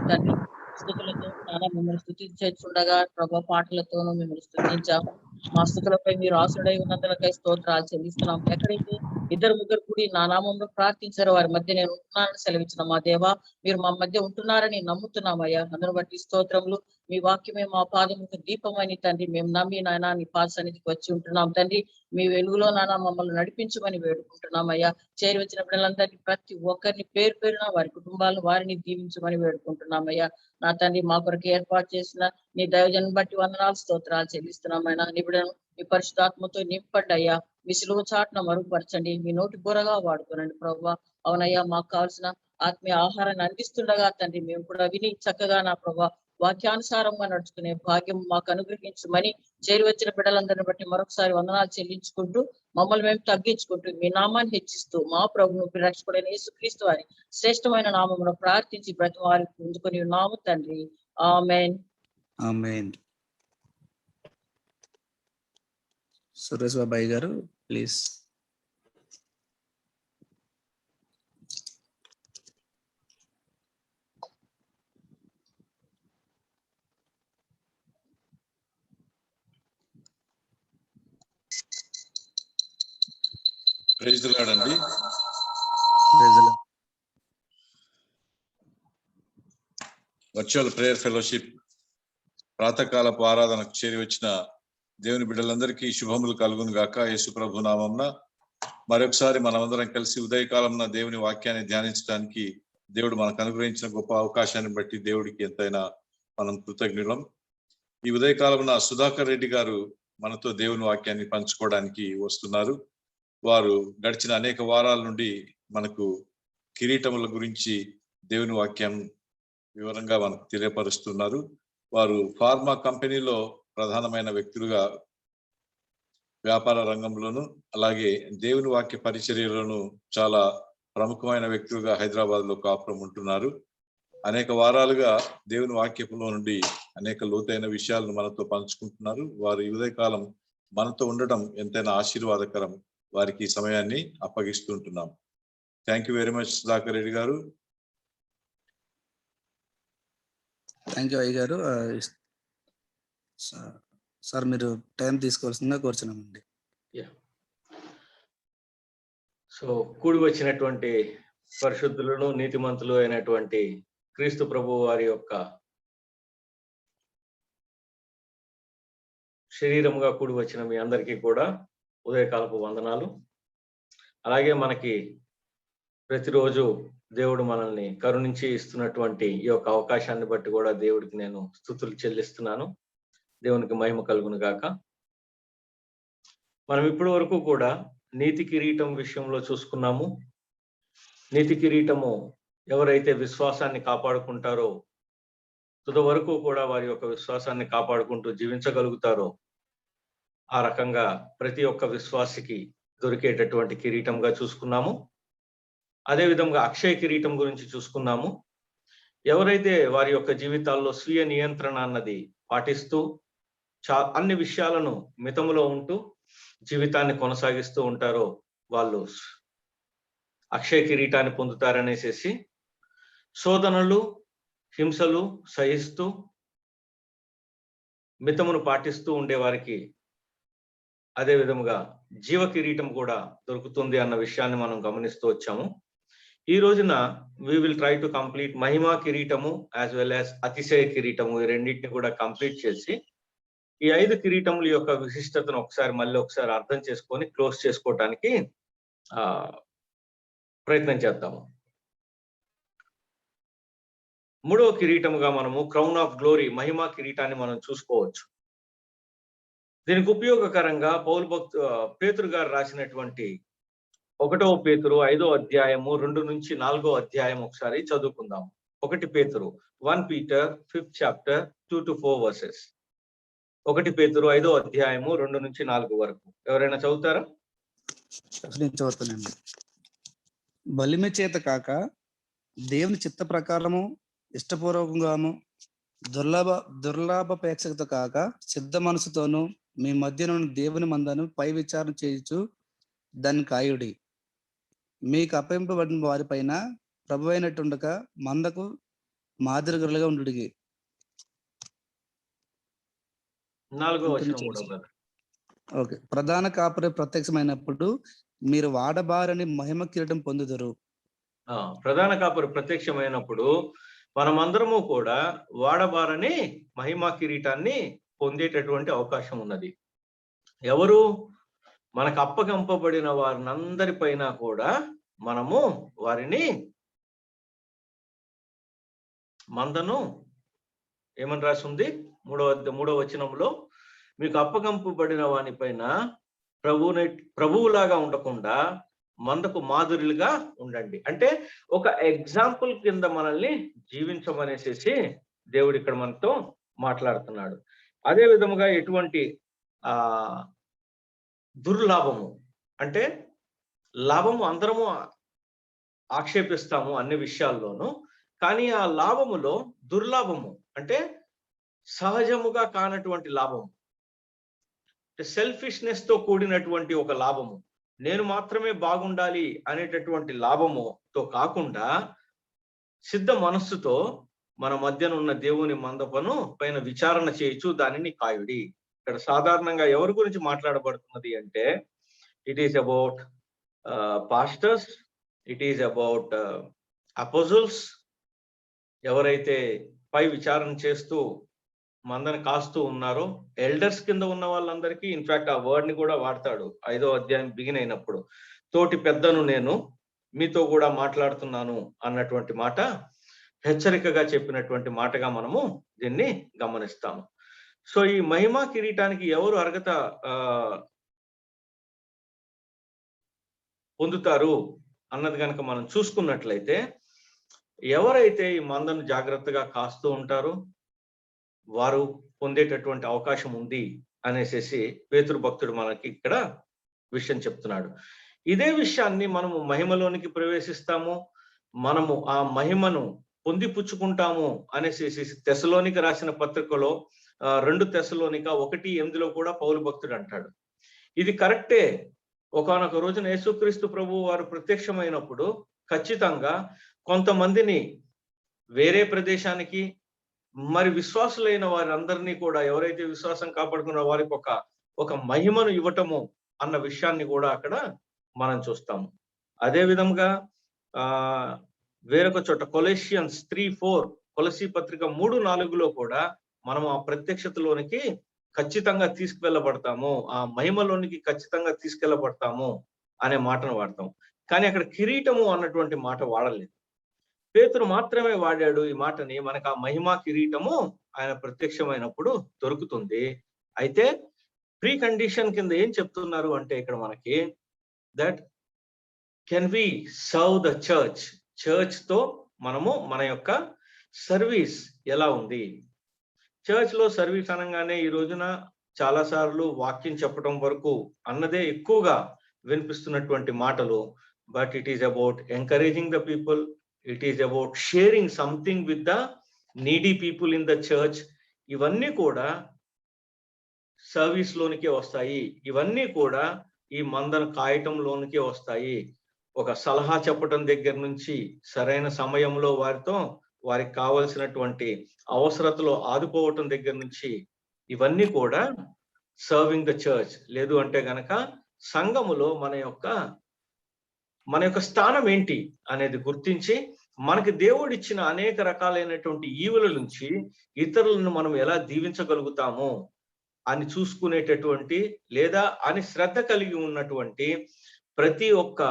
C: తండ్రి స్థుతులతో నాన్న మిమ్మల్ని స్తుతించుండగా ప్రభా పాటలతోనూ మిమ్మల్ని స్తుతించాము. మా స్థుతులపై మీరు ఆసుడై ఉన్నందులకై స్తోత్రాలు చెల్లిస్తున్నాం. ఎక్కడైతే 2-3 కూడి నా నామంలో ప్రార్థించారో వారి మధ్య నేను ఉంటున్నానని సెలవిచ్చిన మా దేవా, మీరు మా మధ్య ఉంటున్నారని నమ్ముతున్నామయ్యా. అందరూ బట్టి స్తోత్రములు. మీ వాక్యమే మా పాదముకు దీపమని తండ్రి మేము నమ్మి నాయన నీ పాద సన్నిధికి వచ్చి ఉంటున్నాం తండ్రి. మీ వెలుగులో నాన్న మమ్మల్ని నడిపించమని వేడుకుంటున్నామయ్యా. చేరి వచ్చిన బిడ్డలందరినీ ప్రతి ఒక్కరిని పేరు పేరున వారి కుటుంబాలను వారిని దీవించమని వేడుకుంటున్నామయ్యా. నా తండ్రి మా కొరకు ఏర్పాటు చేసిన నీ దైవజనం బట్టి వందనాలు, స్తోత్రాలు చెల్లిస్తున్నామైనా. నీ బిడ్డను మీ పరిశుద్ధాత్మతో నింపండి అయ్యా. మీ సిలువ చాటున మరుగుపరచండి. మీ నోటి బూరగా వాడుకోనండి ప్రభువా. అవునయ్యా, మాకు కావాల్సిన ఆత్మీయ ఆహారాన్ని అందిస్తుండగా తండ్రి మేము కూడా విని చక్కగా నా ప్రభా వాక్యానుసారంగా నడుచుకునే భాగ్యం మాకు అనుగ్రహించమని చేరి వచ్చిన బిడ్డలందరిని బట్టి మరొకసారి వందనాలు చెల్లించుకుంటూ మమ్మల్ని మేము తగ్గించుకుంటూ మీ నామాన్ని హెచ్చిస్తూ మా ప్రభువును రక్షకుడైన యేసుక్రీస్తు వారి శ్రేష్టమైన నామమును ప్రార్థించి ప్రతి వారికి పొందుకొని ఉన్నాము తండ్రి. ఆమేన్.
A: ఆమేన్. సురేష్ బాబాయ్ గారు ప్లీజ్.
F: ప్రైజ్ ది లార్డ్ అండి. వర్చువల్ ప్రేయర్ ఫెలోషిప్ ప్రాతకాలపు ఆరాధనకు చేరి వచ్చిన దేవుని బిడ్డలందరికీ శుభములు కలుగును గాక. యేసు ప్రభు నామమున మరొకసారి మనమందరం కలిసి ఉదయకాలంలో దేవుని వాక్యాన్ని ధ్యానించడానికి దేవుడు మనకు అనుగ్రహించిన గొప్ప అవకాశాన్ని బట్టి దేవుడికి ఎంతైనా మనం కృతజ్ఞులం. ఈ ఉదయకాలంలో సుధాకర్ రెడ్డి గారు మనతో దేవుని వాక్యాన్ని పంచుకోవడానికి వస్తున్నారు. వారు గడిచిన అనేక వారాల నుండి మనకు కిరీటముల గురించి దేవుని వాక్యం వివరంగా మనకు తెలియపరుస్తున్నారు. వారు ఫార్మా కంపెనీలో ప్రధానమైన వ్యక్తులుగా వ్యాపార రంగంలోను అలాగే దేవుని వాక్య పరిచర్యలోను చాలా ప్రముఖమైన వ్యక్తులుగా హైదరాబాద్ లో కాపురం ఉంటున్నారు. అనేక వారాలుగా దేవుని వాక్యపులో నుండి అనేక లోతైన విషయాలను మనతో పంచుకుంటున్నారు. వారు ఈ ఉదయకాలం మనతో ఉండడం ఎంతైనా ఆశీర్వాదకరం. వారికి ఈ సమయాన్ని అప్పగిస్తుంటున్నాం. Thank you very much Sudhakar Reddy గారు.
A: థ్యాంక్ యూ అయ్య గారు. సార్ మీరు టైం తీసుకోవాల్సిందిగా కోరుచున్నామండి.
G: సో కూడి వచ్చినటువంటి పరిశుద్ధులను నీతిమంతులు అయినటువంటి క్రీస్తు ప్రభు వారి యొక్క శరీరముగా కూడి వచ్చిన మీ అందరికీ కూడా ఉదయకాలపు వందనాలు. అలాగే మనకి ప్రతిరోజు దేవుడు మనల్ని కరుణించి ఇస్తున్నటువంటి ఈ యొక్క అవకాశాన్ని బట్టి కూడా దేవుడికి నేను స్తుతులు చెల్లిస్తున్నాను. దేవునికి మహిమ కలుగును గాక. మనం ఇప్పటి వరకు కూడా నీతి కిరీటం విషయంలో చూసుకున్నాము. నీతి కిరీటము ఎవరైతే విశ్వాసాన్ని కాపాడుకుంటారో, తుది వరకు కూడా వారి యొక్క విశ్వాసాన్ని కాపాడుకుంటూ జీవించగలుగుతారో, ఆ రకంగా ప్రతి ఒక్క విశ్వాసికి దొరికేటటువంటి కిరీటంగా చూసుకున్నాము. అదే విధంగా అక్షయ కిరీటం గురించి చూసుకున్నాము. ఎవరైతే వారి యొక్క జీవితాల్లో స్వీయ నియంత్రణ అన్నది పాటిస్తూ అన్ని విషయాలను మితములో ఉంటూ జీవితాన్ని కొనసాగిస్తూ ఉంటారో వాళ్ళు అక్షయ కిరీటాన్ని పొందుతారనేసి, శోధనలు హింసలు సహిస్తూ మితమును పాటిస్తూ ఉండే వారికి అదే విధముగా జీవ కిరీటం కూడా దొరుకుతుంది అన్న విషయాన్ని మనం గమనిస్తూ వచ్చాము. ఈ రోజున we will try to complete మహిమా కిరీటము యాజ్ వెల్ యాజ్ అతిశయ కిరీటము, ఈ రెండింటిని కూడా కంప్లీట్ చేసి ఈ 5 కిరీటముల యొక్క విశిష్టతను మళ్ళీ ఒకసారి అర్థం చేసుకొని క్లోజ్ చేసుకోవటానికి ప్రయత్నం చేద్దాము. 3వ కిరీటముగా మనము క్రౌన్ ఆఫ్ గ్లోరీ, మహిమా కిరీటాన్ని మనం చూసుకోవచ్చు. దీనికి ఉపయోగకరంగా పేతురు గారు రాసినటువంటి 1వ పేతురు 5వ అధ్యాయము 2 నుంచి 4వ అధ్యాయం ఒకసారి చదువుకుందాం. 1 పేతురు 1 Peter 5th chapter 2 to 4 verses. 1 పేతురు 5వ అధ్యాయము 2 నుంచి 4 వరకు ఎవరైనా చదువుతారా?
A: నేను చదువుతానండి. బలిమి చేత కాక దేవుని చిత్త ప్రకారము ఇష్టపూర్వకంగాను దుర్లాభాపేక్షతో కాక సిద్ధ మనసుతోనూ మీ మధ్యన దేవుని మందను పై విచారణ చేయుచు దాన్ని కాయుడి. మీకు అప్పగింపబడిన వారిపైన ప్రభు అయినట్టుండగా మందకు మాదిరిగా ఉండుడిగి.
G: 4వ వచనం.
A: ఓకే. ప్రధాన కాపురి ప్రత్యక్షమైనప్పుడు మీరు వాడబారని మహిమ కిరీటం పొందుదురు.
G: ప్రధాన కాపురి ప్రత్యక్షమైనప్పుడు మనమందరము కూడా వాడబారని మహిమా కిరీటాన్ని పొందేటటువంటి అవకాశం ఉన్నది. ఎవరు? మనకు అప్పగింపబడిన వారినందరిపైన కూడా మనము వారిని మందను ఏమని రాసి ఉంది? 3వ వచనంలో మీకు అప్పగింపబడిన వాని పైన ప్రభువులాగా ఉండకుండా మందకు మాదిరిలుగా ఉండండి. అంటే ఒక ఎగ్జాంపుల్ కింద మనల్ని జీవించమనేసి దేవుడు ఇక్కడ మనతో మాట్లాడుతున్నాడు. అదే విధముగా ఎటువంటి దుర్లాభము అంటే లాభము అందరము ఆక్షేపిస్తాము అన్ని విషయాల్లోనూ, కానీ ఆ లాభములో దుర్లాభము అంటే సహజముగా కానటువంటి లాభము, సెల్ఫిష్నెస్ తో కూడినటువంటి ఒక లాభము, నేను మాత్రమే బాగుండాలి అనేటటువంటి లాభముతో కాకుండా సిద్ధ మనస్సుతో మన మధ్యన ఉన్న దేవుని మందపను పైన విచారణ చేయొచ్చు, దానిని కాయుడి. ఇక్కడ సాధారణంగా ఎవరి గురించి మాట్లాడబడుతున్నది అంటే it is about pastors, it is about అపోజల్స్, ఎవరైతే పై విచారణ చేస్తూ మందని కాస్తూ ఉన్నారో, ఎల్డర్స్ కింద ఉన్న వాళ్ళందరికీ ఇన్ఫాక్ట్ ఆ వర్డ్ ని కూడా వాడతాడు 5వ అధ్యాయం బిగిన్ అయినప్పుడు. తోటి పెద్దను నేను మీతో కూడా మాట్లాడుతున్నాను అన్నటువంటి మాట హెచ్చరికగా చెప్పినటువంటి మాటగా మనము దీన్ని గమనిస్తాము. సో ఈ మహిమా కిరీటానికి ఎవరు అర్హత పొందుతారు అన్నది కనుక మనం చూసుకున్నట్లయితే, ఎవరైతే ఈ మందను జాగ్రత్తగా కాస్తూ ఉంటారో వారు పొందేటటువంటి అవకాశం ఉంది అనేసి పేతురు భక్తుడు మనకి ఇక్కడ విషయం చెప్తున్నాడు. ఇదే విషయాన్ని మనము మహిమలోనికి ప్రవేశిస్తాము, మనము ఆ మహిమను పొందిపుచ్చుకుంటాము అనేసి తెసలోనిక రాసిన పత్రికలో 2 తెసలోనిక 1:8 కూడా పౌలు భక్తుడు అంటాడు. ఇది కరెక్టే. ఒకానొక రోజున యేసుక్రీస్తు ప్రభువు వారు ప్రత్యక్షమైనప్పుడు ఖచ్చితంగా కొంతమందిని వేరే ప్రదేశానికి, మరి విశ్వాసులైన వారందరినీ కూడా ఎవరైతే విశ్వాసం కాపాడుకున్న వారికి ఒక మహిమను ఇవ్వటము అన్న విషయాన్ని కూడా అక్కడ మనం చూస్తాము. అదే విధంగా వేరొక చోట కొలెషియన్స్ 3:4, కొలసీ పత్రిక 3:4లో కూడా మనం ఆ ప్రత్యక్షతలోనికి ఖచ్చితంగా తీసుకువెళ్ళబడతాము, ఆ మహిమలోనికి ఖచ్చితంగా తీసుకెళ్ళబడతాము అనే మాటను వాడతాం. కానీ అక్కడ కిరీటము అన్నటువంటి మాట వాడలేదు. పేతురు మాత్రమే వాడాడు ఈ మాటని. మనకు ఆ మహిమా కిరీటము ఆయన ప్రత్యక్షమైనప్పుడు దొరుకుతుంది. అయితే ప్రీ కండిషన్ కింద ఏం చెప్తున్నారు అంటే ఇక్కడ మనకి that can we serve the church తో మనము మన యొక్క సర్వీస్ ఎలా ఉంది. చర్చ్ లో సర్వీస్ అనగానే ఈ రోజున చాలా సార్లు వాక్యం చెప్పడం వరకు అన్నదే ఎక్కువగా వినిపిస్తున్నటువంటి మాటలు. But it is about encouraging the people, it is about sharing something with the needy people in the church. ఇవన్నీ కూడా సర్వీస్ లోనికే వస్తాయి. ఇవన్నీ కూడా ఈ మందను కాయటంలోనికే వస్తాయి. ఒక సలహా చెప్పడం దగ్గర నుంచి సరైన సమయంలో వారికి కావలసినటువంటి అవసరతలో ఆదుకోవటం దగ్గర నుంచి ఇవన్నీ కూడా సర్వింగ్ ద చర్చ్. లేదు అంటే గనక సంఘములో మన యొక్క స్థానం ఏంటి అనేది గుర్తించి మనకి దేవుడిచ్చిన అనేక రకాలైనటువంటి ఈవుల నుంచి ఇతరులను మనం ఎలా దీవించగలుగుతాము అని చూసుకునేటటువంటి లేదా అని శ్రద్ధ కలిగి ఉన్నటువంటి ప్రతి ఒక్క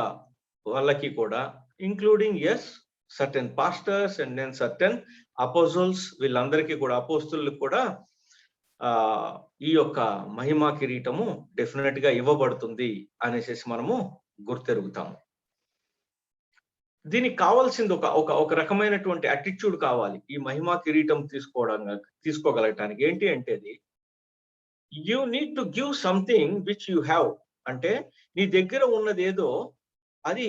G: వాళ్ళకి కూడా, including certain pastors and then certain apostles, వీళ్ళందరికీ కూడా అపోస్తులకు కూడా ఈ యొక్క మహిమా కిరీటము డెఫినెట్ గా ఇవ్వబడుతుంది అనేసి మనము గుర్తెరుగుతాము. దీనికి కావాల్సింది ఒక రకమైనటువంటి అటిట్యూడ్ కావాలి ఈ మహిమా కిరీటం తీసుకోగలగటానికి. ఏంటి అంటే అది you need to give something which you have. అంటే నీ దగ్గర ఉన్నది ఏదో అది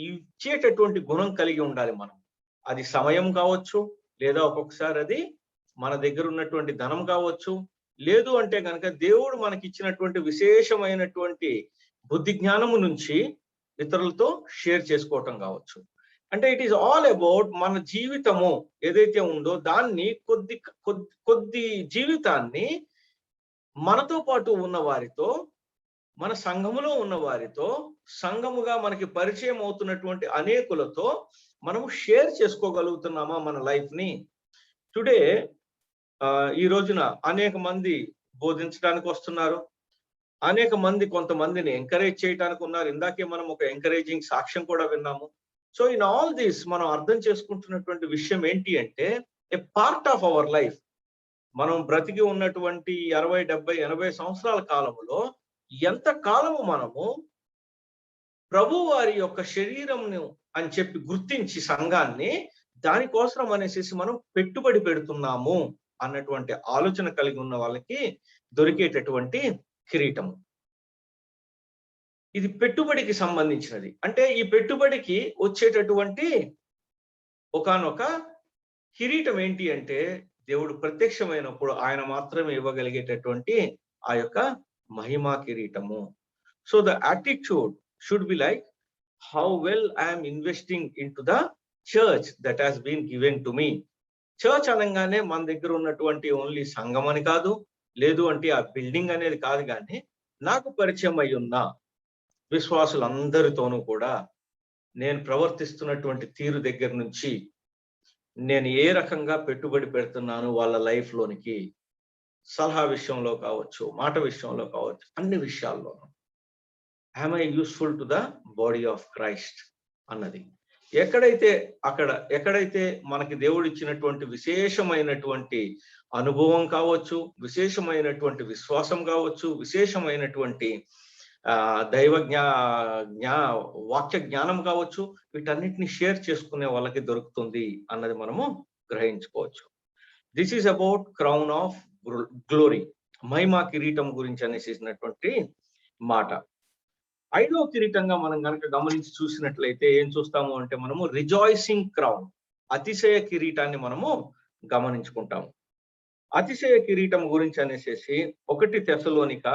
G: ఇచ్చేటటువంటి గుణం కలిగి ఉండాలి మనం. అది సమయం కావచ్చు, లేదా ఒక్కొక్కసారి అది మన దగ్గర ఉన్నటువంటి ధనం కావచ్చు, లేదు అంటే కనుక దేవుడు మనకి ఇచ్చినటువంటి విశేషమైనటువంటి బుద్ధి జ్ఞానము నుంచి ఇతరులతో షేర్ చేసుకోవటం కావచ్చు. అంటే ఇట్ ఈస్ ఆల్ అబౌట్ మన జీవితము ఏదైతే ఉందో దాన్ని కొద్ది జీవితాన్ని మనతో పాటు ఉన్న వారితో, మన సంఘములో ఉన్న వారితో, సంఘముగా మనకి పరిచయం అవుతున్నటువంటి అనేకులతో మనము షేర్ చేసుకోగలుగుతున్నామా మన లైఫ్ ని? టుడే ఈ రోజున అనేక మంది బోధించడానికి వస్తున్నారు, అనేక మంది కొంతమందిని ఎంకరేజ్ చేయడానికి ఉన్నారు. ఇందాకే మనం ఒక ఎంకరేజింగ్ సాక్ష్యం కూడా విన్నాము. సో ఇన్ ఆల్ దిస్ మనం అర్థం చేసుకుంటున్నటువంటి విషయం ఏంటి అంటే ఏ పార్ట్ ఆఫ్ అవర్ లైఫ్. మనం బ్రతికి ఉన్నటువంటి 60, 70, 80 సంవత్సరాల కాలంలో ఎంత కాలము మనము ప్రభు వారి యొక్క శరీరంను అని చెప్పి గుర్తించి సంఘాన్ని దానికోసం అనేసి మనం పెట్టుబడి పెడుతున్నాము అన్నటువంటి ఆలోచన కలిగి ఉన్న వాళ్ళకి దొరికేటటువంటి కిరీటము. ఇది పెట్టుబడికి సంబంధించినది. అంటే ఈ పెట్టుబడికి వచ్చేటటువంటి ఒకానొక కిరీటం ఏంటి అంటే దేవుడు ప్రత్యక్షమైనప్పుడు ఆయన మాత్రమే ఇవ్వగలిగేటటువంటి ఆ యొక్క మహిమా కిరీటము. So the attitude should be like how well I'm investing in to the church that has been given to me. Church అనగానే మన దగ్గర ఉన్నటువంటి ఓన్లీ సంఘం అని కాదు, లేదు అంటే ఆ బిల్డింగ్ అనేది కాదు, కానీ నాకు పరిచయం అయి ఉన్న విశ్వాసులందరితోనూ కూడా నేను ప్రవర్తిస్తున్నటువంటి తీరు దగ్గర నుంచి నేను ఏ రకంగా పెట్టుబడి పెడుతున్నాను వాళ్ళ లైఫ్ లోనికి, సలహా విషయంలో కావచ్చు, మాట విషయంలో కావచ్చు, అన్ని విషయాల్లోనూ am I useful to the body of Christ అన్నది. ఎక్కడైతే మనకి దేవుడు ఇచ్చినటువంటి విశేషమైనటువంటి అనుభవం కావచ్చు, విశేషమైనటువంటి విశ్వాసం కావచ్చు, విశేషమైనటువంటి దైవ వాక్య జ్ఞానం కావచ్చు, వీటన్నిటిని షేర్ చేసుకునే వాళ్ళకి దొరుకుతుంది అన్నది మనము గ్రహించుకోవచ్చు. This is about crown of glory, మహిమా కిరీటం గురించి అనేసినటువంటి మాట. 5వ కిరీటంగా మనం కనుక గమనించి చూసినట్లయితే ఏం చూస్తాము అంటే మనము రిజాయిసింగ్ క్రౌన్, అతిశయ కిరీటాన్ని మనము గమనించుకుంటాము. అతిశయ కిరీటం గురించి అనేసి 1 తెస్సలోనిక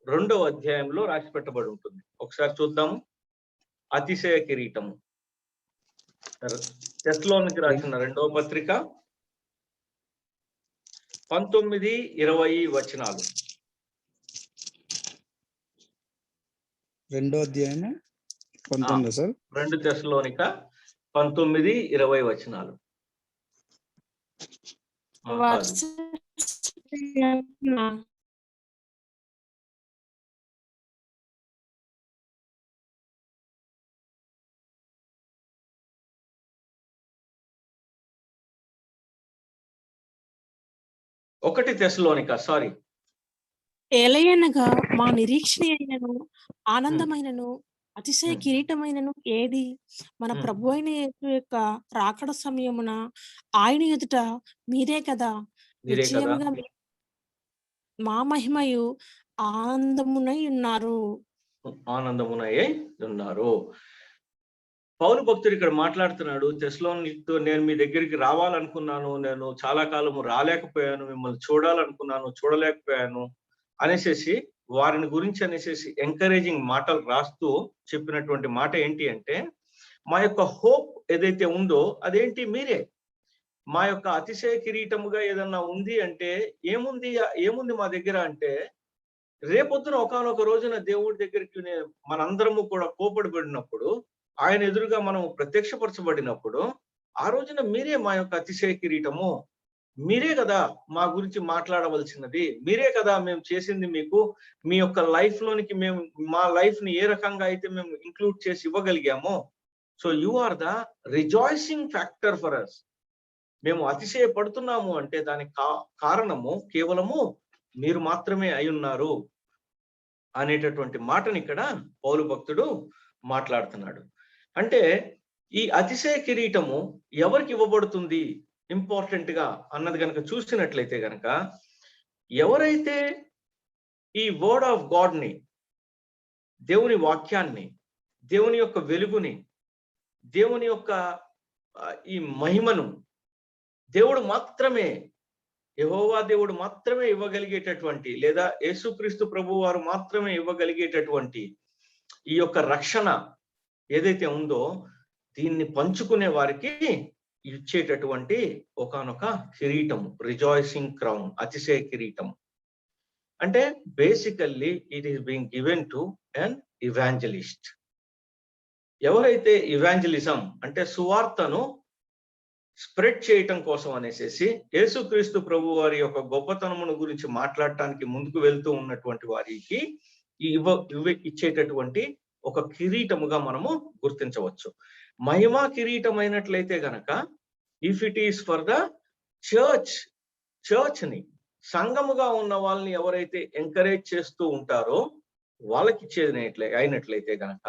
G: 2వ అధ్యాయంలో రాసి పెట్టబడి ఉంటుంది. ఒకసారి చూద్దాము. అతిశయ కిరీటము తెస్సలోనికి రాసిన 2వ పత్రిక 19, 20 వచనాలు.
A: 2వ అధ్యాయం 19 సార్.
G: 2 తెస్సలోనిక 19, 20 వచనాలు. ఒకటి తెస్సలోనిక 1
H: ఏలయనగా మా నిరీక్షణ అయినను ఆనందమైనను అతిశయ కిరీటమైనను ఏది? మన ప్రభు అయిన యేసు యొక్క రాకడ సమయమున ఆయన ఎదుట మీరే కదా!
G: మీరే కదా!
H: నిశ్చయముగా మా మహిమయు ఆనందమునై ఉన్నారు.
G: ఆనందమునయ్యై ఉన్నారు. పౌలు భక్తుడు ఇక్కడ మాట్లాడుతున్నాడు, తెస్సలోనికీతో నేను మీ దగ్గరికి రావాలనుకున్నాను, నేను చాలా కాలము రాలేకపోయాను, మిమ్మల్ని చూడాలనుకున్నాను, చూడలేకపోయాను అనేసేసి వారిని గురించి అనేసేసి ఎంకరేజింగ్ మాటలు రాస్తూ చెప్పినటువంటి మాట ఏంటి అంటే, మా యొక్క హోప్ ఏదైతే ఉందో అదేంటి? మీరే. మా యొక్క అతిశయ కిరీటముగా ఏదన్నా ఉంది అంటే ఏముంది మా దగ్గర అంటే, రేపొద్దున ఒకానొక రోజున దేవుడి దగ్గరికి మనందరము కూడా కోపడబడినప్పుడు, ఆయన ఎదురుగా మనం ప్రత్యక్షపరచబడినప్పుడు, ఆ రోజున మీరే మా యొక్క అతిశయ కిరీటము, మీరే కదా మా గురించి మాట్లాడవలసినది, మీరే కదా మేము చేసింది మీకు, మీ యొక్క లైఫ్ లోనికి మేము మా లైఫ్ ని ఏ రకంగా అయితే మేము ఇంక్లూడ్ చేసి ఇవ్వగలిగామో, so you are the rejoicing factor for us. మేము అతిశయపడుతున్నాము అంటే దానికి కారణము కేవలము మీరు మాత్రమే అయి ఉన్నారు అనేటటువంటి మాటని ఇక్కడ పౌలు భక్తుడు మాట్లాడుతున్నాడు. అంటే ఈ అతిశయ కిరీటము ఎవరికి ఇవ్వబడుతుంది ఇంపార్టెంట్ గా అన్నది కనుక చూసినట్లయితే గనక, ఎవరైతే ఈ వర్డ్ ఆఫ్ గాడ్ ని, దేవుని వాక్యాన్ని, దేవుని యొక్క వెలుగుని, దేవుని యొక్క ఈ మహిమను దేవుడు మాత్రమే, యెహోవా దేవుడు మాత్రమే ఇవ్వగలిగేటటువంటి, లేదా యేసుక్రీస్తు ప్రభు వారు మాత్రమే ఇవ్వగలిగేటటువంటి ఈ యొక్క రక్షణ ఏదైతే ఉందో, దీన్ని పంచుకునే వారికి ఇచ్చేటటువంటి ఒకానొక కిరీటము, రిజాయిసింగ్ క్రౌన్, అతిశయ కిరీటం. అంటే basically it is being given to an evangelist. ఎవరైతే ఇవాంజలిజం అంటే సువార్తను స్ప్రెడ్ చేయటం కోసం అనేసి యేసుక్రీస్తు ప్రభు వారి యొక్క గొప్పతనమును గురించి మాట్లాడటానికి ముందుకు వెళ్తూ ఉన్నటువంటి వారికి ఇచ్చేటటువంటి ఒక కిరీటముగా మనము గుర్తించవచ్చు. మహిమా కిరీటమైనట్లయితే గనక, if it is for the church ని, సంఘముగా ఉన్న వాళ్ళని ఎవరైతే ఎంకరేజ్ చేస్తూ ఉంటారో వాళ్ళకి ఇచ్చేది అయినట్లయితే గనక,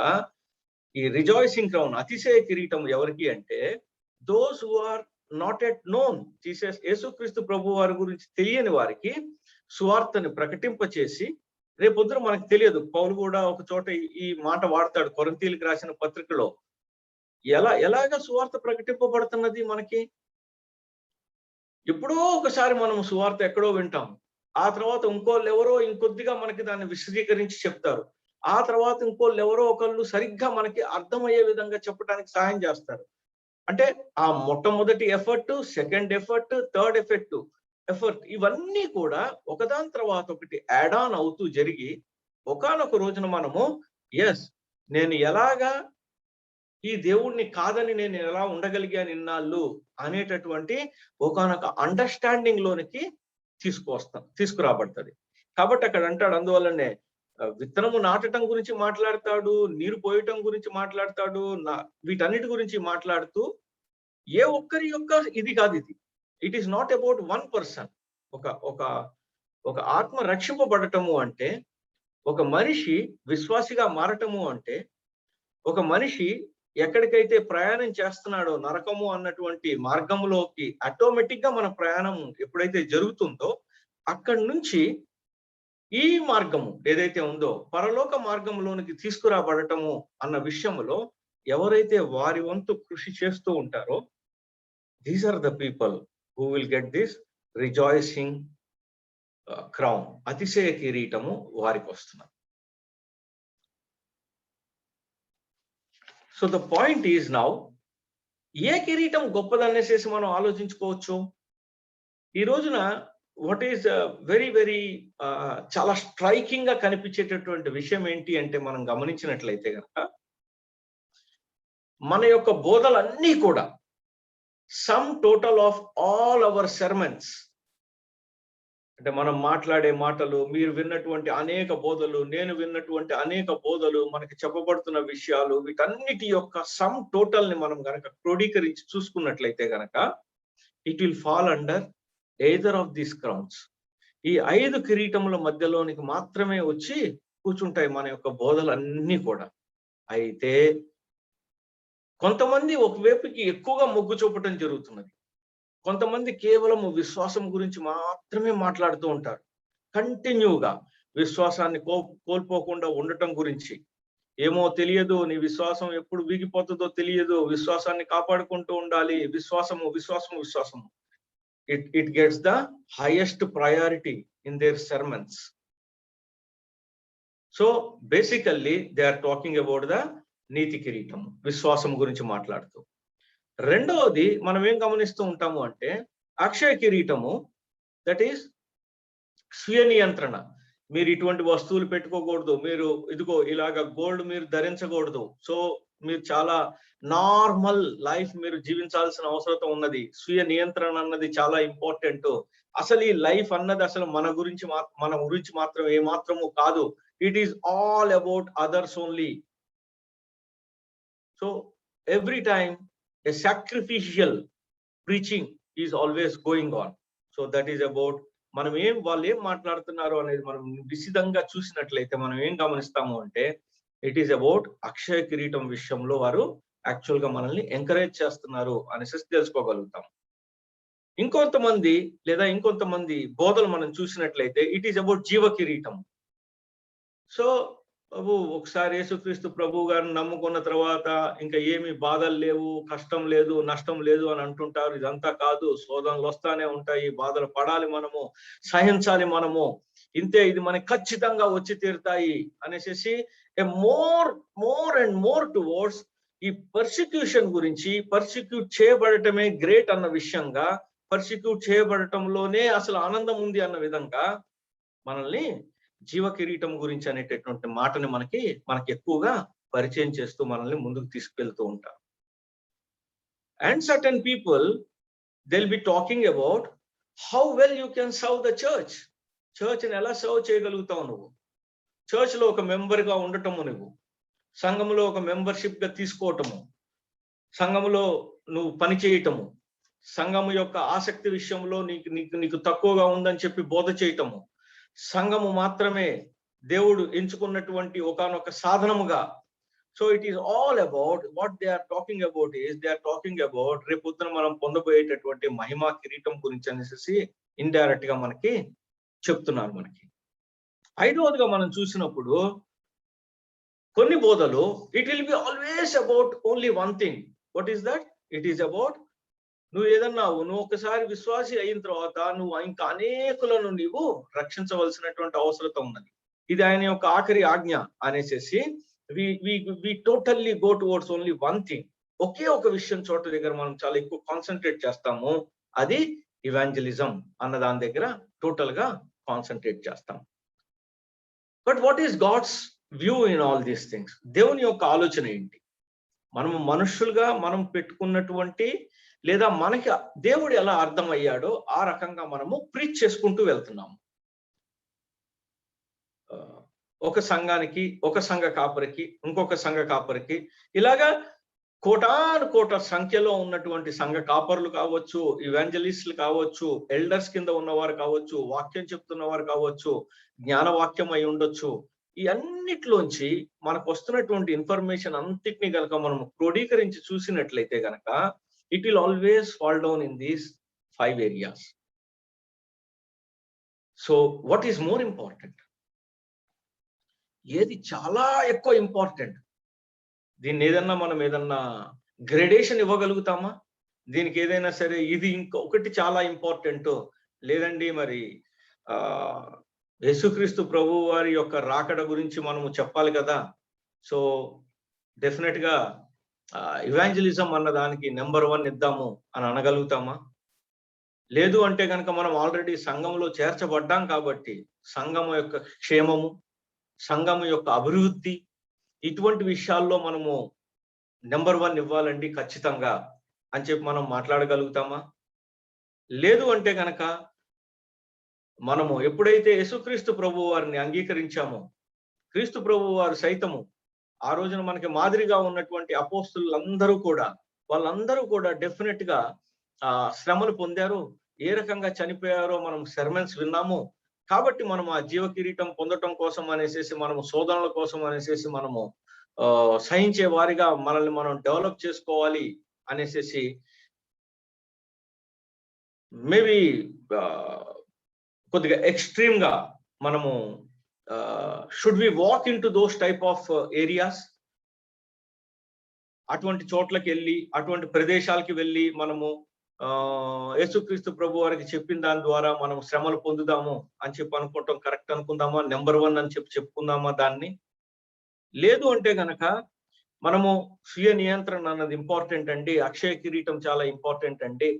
G: ఈ రిజాయిసింగ్ క్రౌన్, అతిశయ కిరీటం ఎవరికి అంటే, those who are not yet known Jesus, యేసుక్రీస్తు ప్రభు వారి గురించి తెలియని వారికి సువార్తని ప్రకటింపచేసి, రేపొద్దున మనకు తెలియదు, పౌలు కూడా ఒక చోట ఈ మాట వాడతాడు కొరింథీయులకు రాసిన పత్రికలో, ఎలాగ సువార్త ప్రకటింపబడుతున్నది మనకి? ఎప్పుడో ఒకసారి మనం సువార్త ఎక్కడో వింటాం, ఆ తర్వాత ఇంకోళ్ళు ఎవరో ఇంకొద్దిగా మనకి దాన్ని విశదీకరించి చెప్తారు, ఆ తర్వాత ఇంకోళ్ళు ఎవరో ఒకళ్ళు సరిగ్గా మనకి అర్థమయ్యే విధంగా చెప్పడానికి సహాయం చేస్తారు. అంటే ఆ మొట్టమొదటి effort, second effort, third effort ఇవన్నీ కూడా ఒకదాని తర్వాత ఒకటి యాడ్ ఆన్ అవుతూ జరిగి, ఒకానొక రోజున మనము నేను ఎలాగా ఈ దేవుణ్ణి కాదని నేను ఎలా ఉండగలిగాను ఇన్నాళ్ళు అనేటటువంటి ఒకానొక అండర్స్టాండింగ్ లోనికి తీసుకురాబడుతుంది. కాబట్టి అక్కడ అంటాడు, అందువల్లనే విత్తనము నాటడం గురించి మాట్లాడతాడు, నీరు పోయటం గురించి మాట్లాడతాడు, వీటన్నిటి గురించి మాట్లాడుతూ, ఏ ఒక్కరి యొక్క ఇది కాదు ఇది. It is not about one person. ఒక ఆత్మ రక్షింపబడటము అంటే, ఒక మనిషి విశ్వాసిగా మారటము అంటే, ఒక మనిషి ఎక్కడికైతే ప్రయాణం చేస్తున్నాడో నరకము అన్నటువంటి మార్గంలోకి ఆటోమేటిక్ గా మన ప్రయాణం ఎప్పుడైతే జరుగుతుందో, అక్కడి నుంచి ఈ మార్గము ఏదైతే ఉందో పరలోక మార్గంలోనికి తీసుకురాబడటము అన్న విషయంలో ఎవరైతే వారి వంతు కృషి చేస్తూ ఉంటారో, these are the people who will get this rejoicing crown, అతిశయ కిరీటము వారికి వస్తున్నది. So the point is now, ఏ కిరీటం గొప్పదనేసేసి మనం ఆలోచించుకోవచ్చు. ఈ రోజున వాట్ ఈస్ వెరీ చాలా స్ట్రైకింగ్ గా కనిపించేటటువంటి విషయం ఏంటి అంటే, మనం గమనించినట్లయితే కనుక, మన యొక్క బోధలన్నీ కూడా sum total of all our sermons, అంటే మనం మాట్లాడే మాటలు, మీరు విన్నటువంటి అనేక బోధలు, నేను విన్నటువంటి అనేక బోధలు, మనకి చెప్పబడుతున్న విషయాలు, వీటన్నిటి యొక్క సమ్ టోటల్ ని మనం గనక క్రోడీకరించి చూసుకున్నట్లయితే గనక, it will fall under either of these crowns. ఈ 5 కిరీటముల మధ్యలోనికి మాత్రమే వచ్చి కూర్చుంటాయి మన యొక్క బోధలు అన్నీ కూడా. అయితే కొంతమంది ఒకవైపుకి ఎక్కువగా మొగ్గు చూపటం జరుగుతున్నది. కొంతమంది కేవలం విశ్వాసం గురించి మాత్రమే మాట్లాడుతూ ఉంటారు. కంటిన్యూగా విశ్వాసాన్ని కోల్పోకుండా ఉండటం గురించి. ఏమో తెలియదు, నీ విశ్వాసం ఎప్పుడు వీగిపోతుందో తెలియదు, విశ్వాసాన్ని కాపాడుకుంటూ ఉండాలి, విశ్వాసము విశ్వాసము విశ్వాసము. It gets the highest priority in their sermons. So basically they are talking about the నీతి కిరీటము, విశ్వాసం గురించి మాట్లాడుతూ. రెండవది మనం ఏం గమనిస్తూ ఉంటాము అంటే అక్షయ కిరీటము, దట్ ఈస్ స్వీయ నియంత్రణ. మీరు ఇటువంటి వస్తువులు పెట్టుకోకూడదు, మీరు ఇదిగో ఇలాగ గోల్డ్ మీరు ధరించకూడదు, సో మీరు చాలా నార్మల్ లైఫ్ మీరు జీవించాల్సిన అవసరం ఉన్నది. స్వీయ నియంత్రణ అన్నది చాలా ఇంపార్టెంట్. అసలు ఈ లైఫ్ అన్నది అసలు మన గురించి మాత్రం ఏమాత్రము కాదు. It is all about others only. So every time a sacrificial preaching is always going on. So that is about వాళ్ళు ఏం మాట్లాడుతున్నారు అనేది మనం నిశితంగా చూసినట్లయితే మనం ఏం గమనిస్తాము అంటే ఇట్ ఈస్ అబౌట్ అక్షయ కిరీటం విషయంలో వారు యాక్చువల్ గా మనల్ని ఎంకరేజ్ చేస్తున్నారు అనేసి తెలుసుకోగలుగుతాం. ఇంకొంతమంది బోధలు మనం చూసినట్లయితే ఇట్ ఈస్ అబౌట్ జీవ కిరీటం. సో ఒకసారి యేసుక్రీస్తు ప్రభు గారిని నమ్ముకున్న తర్వాత ఇంకా ఏమి బాధలు లేవు, కష్టం లేదు, నష్టం లేదు అని అంటుంటారు. ఇదంతా కాదు, శోధనలు వస్తానే ఉంటాయి, బాధలు పడాలి, మనము సహించాలి, మనము ఇంతే, ఇది మనకి ఖచ్చితంగా వచ్చి తీరుతాయి అనేసి మోర్ అండ్ మోర్ టువర్డ్స్ ఈ పర్సిక్యూషన్ గురించి, పర్సిక్యూట్ చేయబడటమే గ్రేట్ అన్న విషయంగా, పర్సిక్యూట్ చేయబడటంలోనే అసలు ఆనందం ఉంది అన్న విధంగా మనల్ని జీవ కిరీటం గురించి అనేటటువంటి మాటని మనకి ఎక్కువగా పరిచయం చేస్తూ మనల్ని ముందుకు తీసుకెళ్తూ ఉంటారు. And certain people they will be talking about how well you can serve the church ని ఎలా సర్వ్ చేయగలుగుతావు నువ్వు, చర్చ్ లో ఒక మెంబర్ గా ఉండటము, నువ్వు సంఘంలో ఒక మెంబర్షిప్ గా తీసుకోవటము, సంఘంలో నువ్వు పని చేయటము, సంఘము యొక్క ఆసక్తి విషయంలో నీకు తక్కువగా ఉందని చెప్పి బోధ చేయటము, సంఘము మాత్రమే దేవుడు ఎంచుకున్నటువంటి ఒకానొక సాధనముగా. So it is all about what they are talking about రేపొద్దున మనం పొందబోయేటటువంటి మహిమా కిరీటం గురించి అనేసి ఇండైరెక్ట్ గా మనకి చెప్తున్నారు. మనకి ఐదవదిగా మనం చూసినప్పుడు కొన్ని బోధలు it will be always about only one thing. What is that? It is about నువ్వు ఒకసారి విశ్వాసి అయిన తర్వాత నువ్వు ఇంకా అనేకులను నీవు రక్షించవలసినటువంటి అవసరం ఉన్నది. ఇది ఆయన యొక్క ఆఖరి ఆజ్ఞ అనేసి we totally go towards only one thing. ఒకే ఒక విషయం చోట దగ్గర మనం చాలా ఎక్కువ కాన్సన్ట్రేట్ చేస్తాము, అది ఇవాంజలిజం అన్న దాని దగ్గర టోటల్ గా కాన్సన్ట్రేట్ చేస్తాం. But what is God's view in all these things? దేవుని యొక్క ఆలోచన ఏంటి? మనము మనుషులుగా మనం పెట్టుకున్నటువంటి లేదా మనకి దేవుడు ఎలా అర్థం అయ్యాడో ఆ రకంగా మనము ప్రీచ్ చేసుకుంటూ వెళ్తున్నాము. ఒక సంఘానికి, ఒక సంఘ కాపరికి, ఇంకొక సంఘ కాపరికి, ఇలాగా కోట సంఖ్యలో ఉన్నటువంటి సంఘ కాపరులు కావచ్చు, ఇవాంజలిస్టులు కావచ్చు, ఎల్డర్స్ కింద ఉన్నవారు కావచ్చు, వాక్యం చెప్తున్నవారు కావచ్చు, జ్ఞానవాక్యం అయి ఉండొచ్చు. ఈ అన్నిట్లోంచి మనకు వస్తున్నటువంటి ఇన్ఫర్మేషన్ అంతటిని కనుక మనం క్రోడీకరించి చూసినట్లయితే గనక it will always fall down in these 5 areas. So what is more important? ఏది చాలా ఎక్కువ ఇంపార్టెంట్? దీన్ని మనం గ్రేడేషన్ ఇవ్వగలుగుతామా? దీనికి ఏదైనా సరే ఇది ఇంకొకటి చాలా ఇంపార్టెంట్ లేదండి. మరి యేసుక్రీస్తు ప్రభు వారి యొక్క రాకడ గురించి మనము చెప్పాలి కదా. సో డెఫినెట్ గా ఇవాంజలిజం అన్న దానికి నెంబర్ 1 ఇద్దాము అని అనగలుగుతామా? లేదు అంటే కనుక మనం ఆల్రెడీ సంఘంలో చేర్చబడ్డాం కాబట్టి సంఘము యొక్క క్షేమము, సంఘము యొక్క అభివృద్ధి, ఇటువంటి విషయాల్లో మనము నెంబర్ 1 ఇవ్వాలండి ఖచ్చితంగా అని చెప్పి మనం మాట్లాడగలుగుతామా? లేదు అంటే కనుక మనము ఎప్పుడైతే యేసుక్రీస్తు ప్రభు వారిని అంగీకరించామో, క్రీస్తు ప్రభు వారు సైతము ఆ రోజున మనకి మాదిరిగా ఉన్నటువంటి వాళ్ళందరూ కూడా డెఫినెట్ గా శ్రమలు పొందారు. ఏ రకంగా చనిపోయారో మనం సెర్మన్స్ విన్నాము. కాబట్టి మనం ఆ జీవ కిరీటం పొందటం కోసం అనేసి మనము శోధనల కోసం అనేసి మనము సహించే వారిగా మనల్ని మనం డెవలప్ చేసుకోవాలి అనేసి మేబీ కొద్దిగా ఎక్స్ట్రీమ్ గా మనము should we walk in to those type of areas. అటువంటి చోట్లకి వెళ్ళి అటువంటి ప్రదేశాలకి వెళ్ళి మనము యేసుక్రీస్తు ప్రభు వారికి చెప్పిన దాని ద్వారా మనం శ్రమలు పొందుదాము అని చెప్పి అనుకుంటాం. కరెక్ట్ అనుకుందామా? నెంబర్ 1 అని చెప్పి చెప్పుకుందామా దాన్ని? లేదు అంటే గనక మనము స్వీయ నియంత్రణ అన్నది ఇంపార్టెంట్ అండి. అక్షయ కిరీటం చాలా ఇంపార్టెంట్ అండి.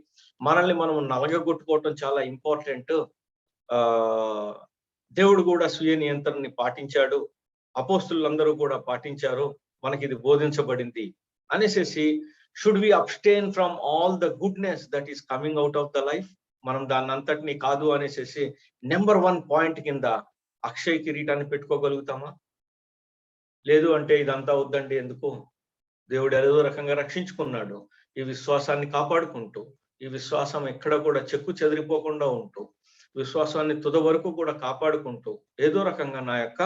G: మనల్ని మనం నలగగొట్టుకోవటం చాలా ఇంపార్టెంట్. దేవుడు కూడా స్వీయ నియంత్రణని పాటించాడు, అపోస్తులందరూ కూడా పాటించారు, మనకి ఇది బోధించబడింది అనేసి should we abstain from all the goodness that is coming out of the life. మనం దాన్ని అంతటిని కాదు అనేసి నెంబర్ 1 పాయింట్ కింద అక్షయ కిరీటాన్ని పెట్టుకోగలుగుతామా? లేదు అంటే ఇదంతా వద్దండి, ఎందుకు? దేవుడు ఏదో రకంగా రక్షించుకున్నాడు. ఈ విశ్వాసాన్ని కాపాడుకుంటూ, ఈ విశ్వాసం ఎక్కడ కూడా చెక్కు చెదిరిపోకుండా ఉంటూ, విశ్వాసాన్ని తుద వరకు కూడా కాపాడుకుంటూ ఏదో రకంగా నా యొక్క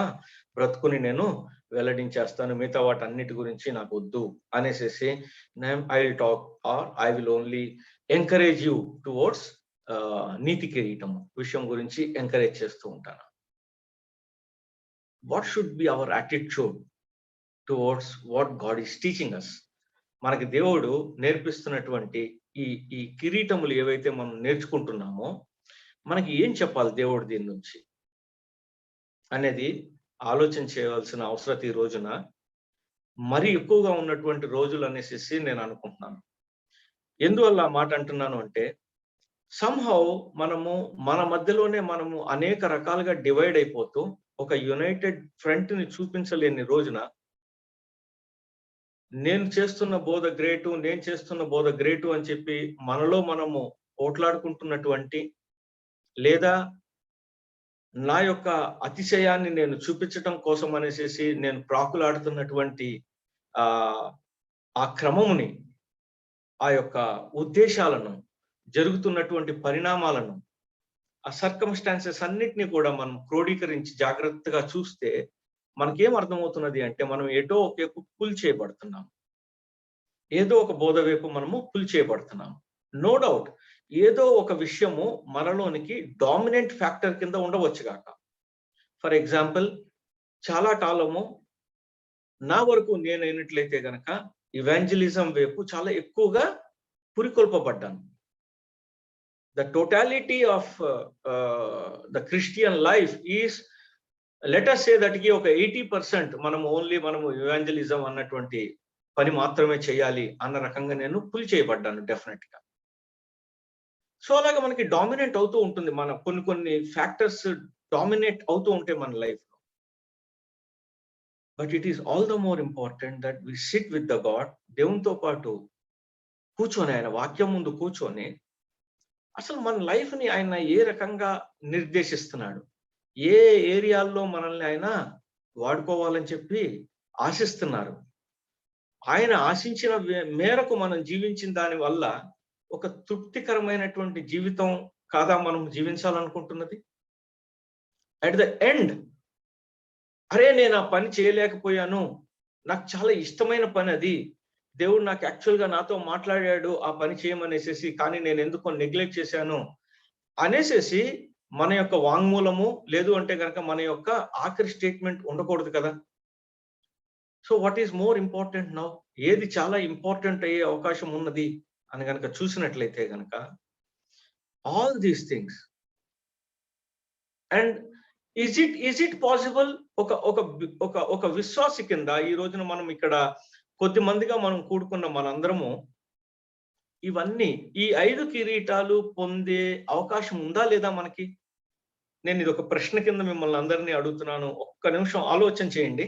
G: బ్రతుకుని నేను వెల్లడించేస్తాను, మిగతా వాటన్నిటి గురించి నాకు వద్దు అనేసి I will talk or I will only encourage you towards నీతి కిరీటం విషయం గురించి ఎంకరేజ్ చేస్తూ ఉంటాను. What should be our attitude towards what God is teaching us? మనకి దేవుడు నేర్పిస్తున్నటువంటి ఈ కిరీటములు ఏవైతే మనం నేర్చుకుంటున్నామో మనకి ఏం చెప్పాలి దేవుడు దీని నుంచి అనేది ఆలోచన చేయవలసిన అవసరం ఈ రోజున మరి ఎక్కువగా ఉన్నటువంటి రోజులు అనేసి నేను అనుకుంటున్నాను. ఎందువల్ల ఆ మాట అంటున్నాను అంటే, సంహౌ మనము మన మధ్యలోనే మనము అనేక రకాలుగా డివైడ్ అయిపోతూ ఒక యునైటెడ్ ఫ్రంట్ ని చూపించలేని రోజున నేను చేస్తున్న బోధ గ్రేటు, నేను చేస్తున్న బోధ గ్రేటు అని చెప్పి మనలో మనము పోట్లాడుకుంటున్నటువంటి, లేదా నా యొక్క అతిశయాన్ని నేను చూపించటం కోసం అనేసి నేను ప్రాకులాడుతున్నటువంటి ఆ క్రమముని, ఆ యొక్క ఉద్దేశాలను, జరుగుతున్నటువంటి పరిణామాలను, ఆ సర్కమ్స్టాన్సెస్ అన్నిటినీ కూడా మనం క్రోడీకరించి జాగ్రత్తగా చూస్తే మనకేం అర్థమవుతున్నది అంటే, మనం ఏటో ఒక వైపు పుల్ చేయబడుతున్నాం, ఏదో ఒక బోధ వైపు మనము పుల్ చేయబడుతున్నాము. నో డౌట్ ఏదో ఒక విషయము మనలోనికి డామినెంట్ ఫ్యాక్టర్ కింద ఉండవచ్చు కాక. ఫర్ ఎగ్జాంపుల్, చాలా కాలము నా వరకు నేను అయినట్లయితే గనక ఇవాంజలిజం వైపు చాలా ఎక్కువగా పురికొల్పబడ్డాను. The totality of the Christian life is, let us say that ఒక 80% మనము ఇవాంజలిజం అన్నటువంటి పని మాత్రమే చేయాలి అన్న రకంగా నేను పుల్ చేయబడ్డాను డెఫినెట్ గా. సో అలాగా మనకి డామినేట్ అవుతూ ఉంటుంది, మన కొన్ని ఫ్యాక్టర్స్ డామినేట్ అవుతూ ఉంటాయి మన లైఫ్ లో. But it is all the more important that we sit with the God. దేవునితో పాటు కూర్చొని, ఆయన వాక్యం ముందు కూర్చొని అసలు మన లైఫ్ ని ఆయన ఏ రకంగా నిర్దేశిస్తున్నాడు, ఏ ఏరియాల్లో మనల్ని ఆయన వాడుకోవాలని చెప్పి ఆశిస్తున్నారు, ఆయన ఆశించిన మేరకు మనం జీవించిన దాని వల్ల ఒక తృప్తికరమైనటువంటి జీవితం కాదా మనం జీవించాలనుకుంటున్నది? అట్ ద ఎండ్, అరే నేను ఆ పని చేయలేకపోయాను, నాకు చాలా ఇష్టమైన పని అది, దేవుడు నాకు యాక్చువల్గా నాతో మాట్లాడాడు ఆ పని చేయమనేసి, కానీ నేను ఎందుకో నెగ్లెక్ట్ చేశాను అనేసి మన యొక్క వాంగ్మూలము, లేదు అంటే కనుక మన యొక్క ఆఖరి స్టేట్మెంట్ ఉండకూడదు కదా. So what is more important now? ఏది చాలా ఇంపార్టెంట్ అయ్యే అవకాశం ఉన్నది అని కనుక చూసినట్లయితే కనుక all these things. And is it possible ఒక విశ్వాసి కింద ఈ రోజున మనం ఇక్కడ కొద్ది మందిగా మనం కూడుకున్న మనందరము ఇవన్నీ, ఈ 5 కిరీటాలు పొందే అవకాశం ఉందా లేదా మనకి? నేను ఇది ఒక ప్రశ్న కింద మిమ్మల్ని అందరినీ అడుగుతున్నాను. ఒక్క నిమిషం ఆలోచన చేయండి.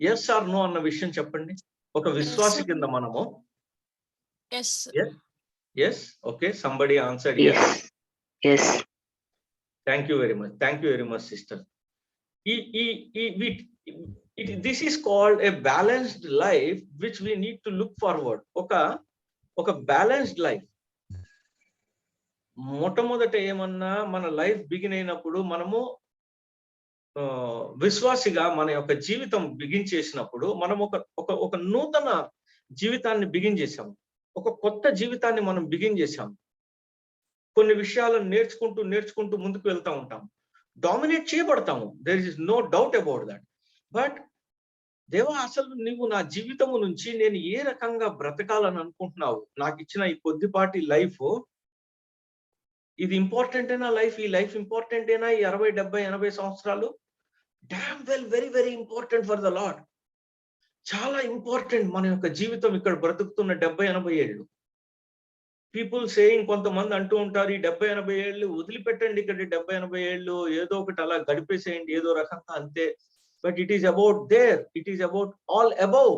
G: ఎస్ ఆర్ నో అన్న విషయం చెప్పండి. ఒక విశ్వాసి కింద మనము yes, okay, somebody answered yes. Thank you very much sister. This is called a balanced life which we need to look forward. ఒక balanced life. మొట్టమొదట ఏమన్నా మన లైఫ్ బిగిన్ అయినప్పుడు మనము విశ్వాసిగా మన యొక్క జీవితం బిగిన్ చేసినప్పుడు మనం ఒక నూతన జీవితాన్ని బిగిన్ చేశాము. ఒక కొత్త జీవితాన్ని మనం బిగిన్ చేశాము. కొన్ని విషయాలను నేర్చుకుంటూ ముందుకు వెళ్తా ఉంటాము. డామినేట్ చేయబడతాము. There is no doubt about that. But దేవా, అసలు నువ్వు నా జీవితము నుంచి నేను ఏ రకంగా బ్రతకాలని అనుకుంటున్నావు? నాకు ఇచ్చిన ఈ కొద్దిపాటి లైఫ్, ఇది ఇంపార్టెంటేనా? ఈ లైఫ్ ఇంపార్టెంటేనా? ఈ 60, 70, 80 సంవత్సరాలు damn well very very important for the Lord. చాలా ఇంపార్టెంట్ మన యొక్క జీవితం ఇక్కడ బ్రతుకుతున్న 70, 80 ఏళ్ళు. పీపుల్ సేయింగ్, కొంతమంది అంటూ ఉంటారు, ఈ 70, 80 ఏళ్ళు వదిలిపెట్టండి, ఇక్కడ 70, 80 ఏళ్ళు ఏదో ఒకటి అలా గడిపేసేయండి ఏదో రకంగా, అంతే. But it is about their, it is about all above.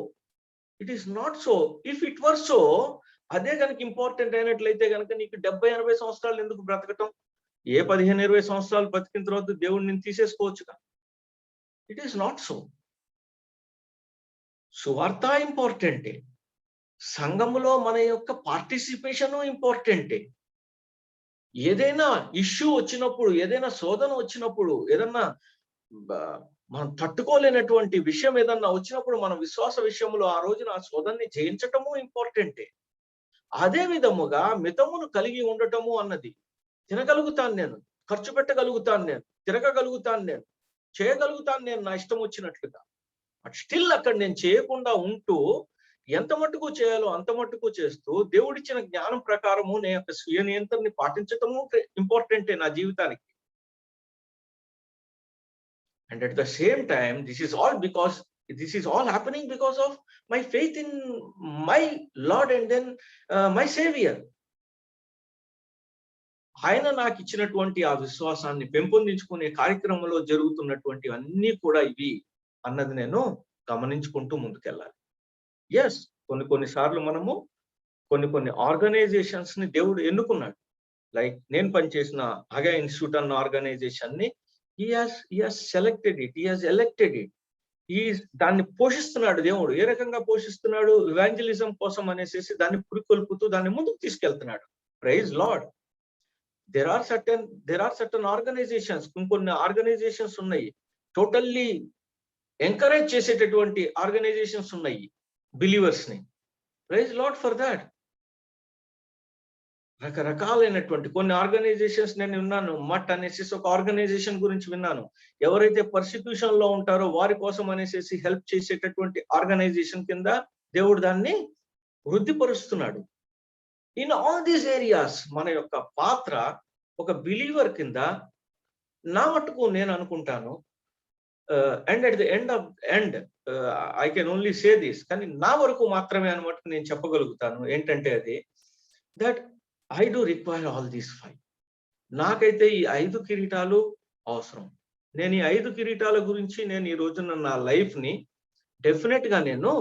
G: It is not so. If it were so, అదే కనుక ఇంపార్టెంట్ అయినట్లయితే కనుక నీకు 70, 80 సంవత్సరాలు ఎందుకు బ్రతకటం? ఏ 15, 20 సంవత్సరాలు బతికిన తర్వాత దేవుడిని నేను తీసేసుకోవచ్చుగా. It is not so. సువార్త ఇంపార్టెంటే, సంఘములో మన యొక్క పార్టిసిపేషన్ ఇంపార్టెంటే. ఏదైనా ఇష్యూ వచ్చినప్పుడు, ఏదైనా శోధన వచ్చినప్పుడు, ఏదన్నా మనం తట్టుకోలేనటువంటి విషయం ఏదన్నా వచ్చినప్పుడు మన విశ్వాస విషయంలో ఆ రోజున ఆ శోధనని జయించటము ఇంపార్టెంటే. అదే విధముగా మితమును కలిగి ఉండటము అన్నది, తినగలుగుతాను నేను, ఖర్చు పెట్టగలుగుతాను నేను, తిరగగలుగుతాను నేను, చేయగలుగుతాను నేను నా ఇష్టం వచ్చినట్లుగా. బట్ స్టిల్ అక్కడ నేను చేయకుండా ఉంటూ ఎంత మట్టుకు చేయాలో అంత మట్టుకు చేస్తూ దేవుడిచ్చిన జ్ఞానం ప్రకారము నేను యొక్క స్వీయ నియంత్రణని పాటించటము ఇంపార్టెంటే నా జీవితానికి. And at the same time this is all happening because of my faith in my Lord and then my Savior. ఆయన నాకు ఇచ్చినటువంటి ఆ విశ్వాసాన్ని పెంపొందించుకునే కార్యక్రమంలో జరుగుతున్నటువంటి అన్ని కూడా ఇవి అన్నది నేను గమనించుకుంటూ ముందుకెళ్ళాలి. ఎస్, కొన్ని సార్లు మనము కొన్ని ఆర్గనైజేషన్స్ ని దేవుడు ఎన్నుకున్నాడు. లైక్ నేను పనిచేసిన హగా ఇన్స్టిట్యూట్ అన్న ఆర్గనైజేషన్ ని he has selected it, he has elected it. దాన్ని పోషిస్తున్నాడు దేవుడు. ఏ రకంగా పోషిస్తున్నాడు? ఇవాంజలిజం కోసం అనేసి దాన్ని పురికొల్పుతూ దాన్ని ముందుకు తీసుకెళ్తున్నాడు. Praise Lord. there are certain organizations, కొన్ని ఆర్గనైజేషన్స్ ఉన్నాయి, టోటల్లీ ఎంకరేజ్ చేసేటటువంటి ఆర్గనైజేషన్స్ ఉన్నాయి బిలీవర్స్ ని. Praise Lord for that. రకరకాలైనటువంటి కొన్ని ఆర్గనైజేషన్స్ నేను విన్నాను. మట్ అనేసి ఒక ఆర్గనైజేషన్ గురించి విన్నాను. ఎవరైతే పర్సిక్యూషన్ లో ఉంటారో వారి కోసం అనేసి హెల్ప్ చేసేటటువంటి ఆర్గనైజేషన్ కింద దేవుడు దాన్ని వృద్ధిపరుస్తున్నాడు. ఇన్ ఆల్ దీస్ ఏరియాస్ మన యొక్క పాత్ర ఒక బిలీవర్ కింద నా మట్టుకు నేను అనుకుంటాను. And at the end I can only say this, కానీ నా వరకు మాత్రమే అనమాట నేను చెప్పగలుగుతాను. ఏంటంటే అది that I do require all these 5. నాకైతే ఈ 5 కిరీటాలు అవసరం. నేను ఈ 5 కిరీటాల గురించి నేను ఈ రోజున నా లైఫ్ ని డెఫినెట్ గా నేను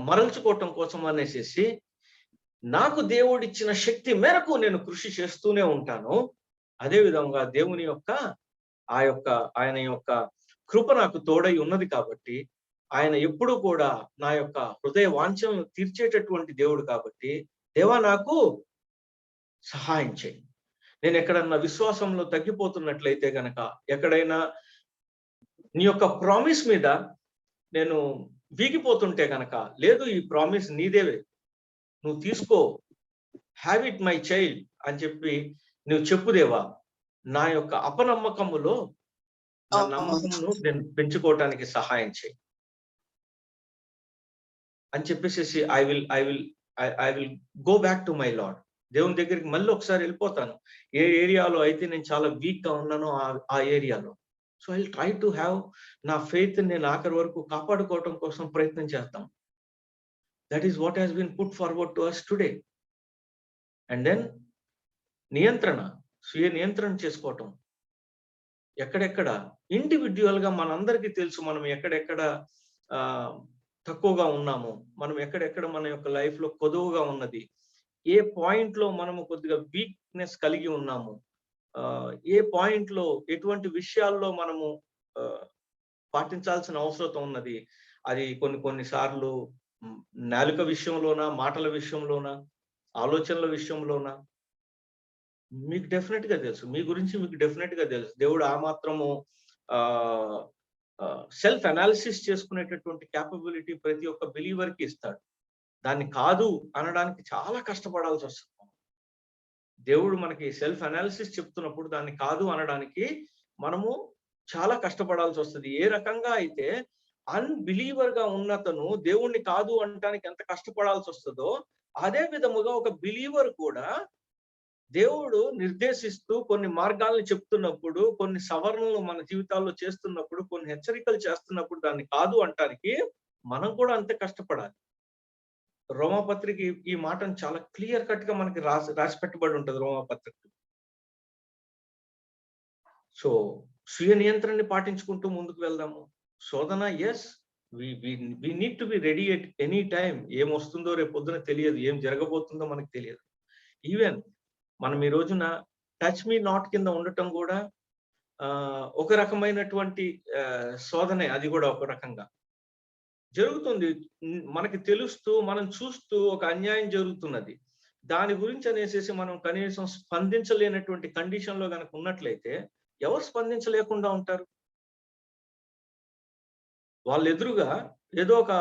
G: మరల్చుకోవటం కోసం అనేసి నాకు దేవుడిచ్చిన శక్తి మేరకు నేను కృషి చేస్తూనే ఉంటాను. అదే విధంగా దేవుని యొక్క ఆయన యొక్క కృప నాకు తోడై ఉన్నది కాబట్టి, ఆయన ఎప్పుడూ కూడా నా యొక్క హృదయ వాంఛను తీర్చేటటువంటి దేవుడు కాబట్టి, దేవా నాకు సహాయం చేయి. నేను ఎక్కడన్నా విశ్వాసంలో తగ్గిపోతున్నట్లయితే గనక, ఎక్కడైనా నీ యొక్క ప్రామిస్ మీద నేను వీగిపోతుంటే గనక, లేదు ఈ ప్రామిస్ నీదేవే, నువ్వు తీసుకో, హ్యావ్ ఇట్ మై చైల్డ్ అని చెప్పి నువ్వు చెప్పుదేవా, నా యొక్క అపనమ్మకములో నా నమ్మకమును నేను పెంచుకోవటానికి సహాయం చేయి అని చెప్పేసి I will go back to my lord. దేవుని దగ్గరికి మళ్ళీ ఒకసారి వెళ్ళిపోతాను. ఏ ఏరియాలో అయితే నేను చాలా వీక్ గా ఉన్నానో ఆ ఏరియాలో. So I try to have నా ఫెయిత్ నేను ఆఖరి వరకు కాపాడుకోవటం కోసం ప్రయత్నం చేస్తాం. That is what has been put forward to us today. And then స్వీయ నియంత్రణ చేసుకోవటం. ఎక్కడెక్కడ ఇండివిడ్యువల్ గా మనందరికీ తెలుసు మనం ఎక్కడెక్కడ తక్కువగా ఉన్నాము, మనం ఎక్కడెక్కడ మన యొక్క లైఫ్ లో కొదువుగా ఉన్నది, ఏ పాయింట్ లో మనము కొద్దిగా వీక్నెస్ కలిగి ఉన్నాము, ఏ పాయింట్ లో ఎటువంటి విషయాల్లో మనము పాటించాల్సిన అవసరం ఉన్నది. అది కొన్ని సార్లు నాలుక విషయంలోనా, మాటల విషయంలోనా, ఆలోచనల విషయంలోనా, మీకు డెఫినెట్ గా తెలుసు, మీ గురించి మీకు డెఫినెట్ గా తెలుసు. దేవుడు ఆ మాత్రము సెల్ఫ్ అనాలిసిస్ చేసుకునేటటువంటి క్యాపబిలిటీ ప్రతి ఒక్క బిలీవర్ కి ఇస్తాడు. దాన్ని కాదు అనడానికి చాలా కష్టపడాల్సి వస్తుంది. దేవుడు మనకి సెల్ఫ్ అనాలిసిస్ చెప్తున్నప్పుడు దాన్ని కాదు అనడానికి మనము చాలా కష్టపడాల్సి వస్తుంది. ఏ రకంగా అయితే అన్బిలీవర్ గా ఉన్నతను దేవుణ్ణి కాదు అనడానికి ఎంత కష్టపడాల్సి వస్తుందో, అదే విధముగా ఒక బిలీవర్ కూడా దేవుడు నిర్దేశిస్తూ కొన్ని మార్గాలను చెప్తున్నప్పుడు, కొన్ని సవరణలు మన జీవితాల్లో చేస్తున్నప్పుడు, కొన్ని హెచ్చరికలు చేస్తున్నప్పుడు దాన్ని కాదు అంటానికి మనం కూడా అంతే కష్టపడాలి. రోమాపత్రిక ఈ మాటను చాలా క్లియర్ కట్ గా మనకి రాసి పెట్టబడి ఉంటది రోమాపత్రిక. సో స్వీయ నియంత్రణని పాటించుకుంటూ ముందుకు వెళ్దాము. శోధన, yes, we need to be ready at any time. ఏమొస్తుందో రేపు పొద్దున తెలియదు, ఏం జరగబోతుందో మనకు తెలియదు. ఈవెన్ మనం ఈ రోజున టచ్ మీ నాట్ కింద ఉండటం కూడా ఒక రకమైనటువంటి శోధనే. అది కూడా ఒక రకంగా జరుగుతుంది. మనకి తెలుస్తూ మనం చూస్తూ ఒక అన్యాయం జరుగుతున్నది, దాని గురించి అనేసి మనం కనీసం స్పందించలేనటువంటి కండిషన్ లో కనుక ఉన్నట్లయితే ఎవరు స్పందించలేకుండా ఉంటారు? వాళ్ళ ఎదురుగా ఏదో ఒక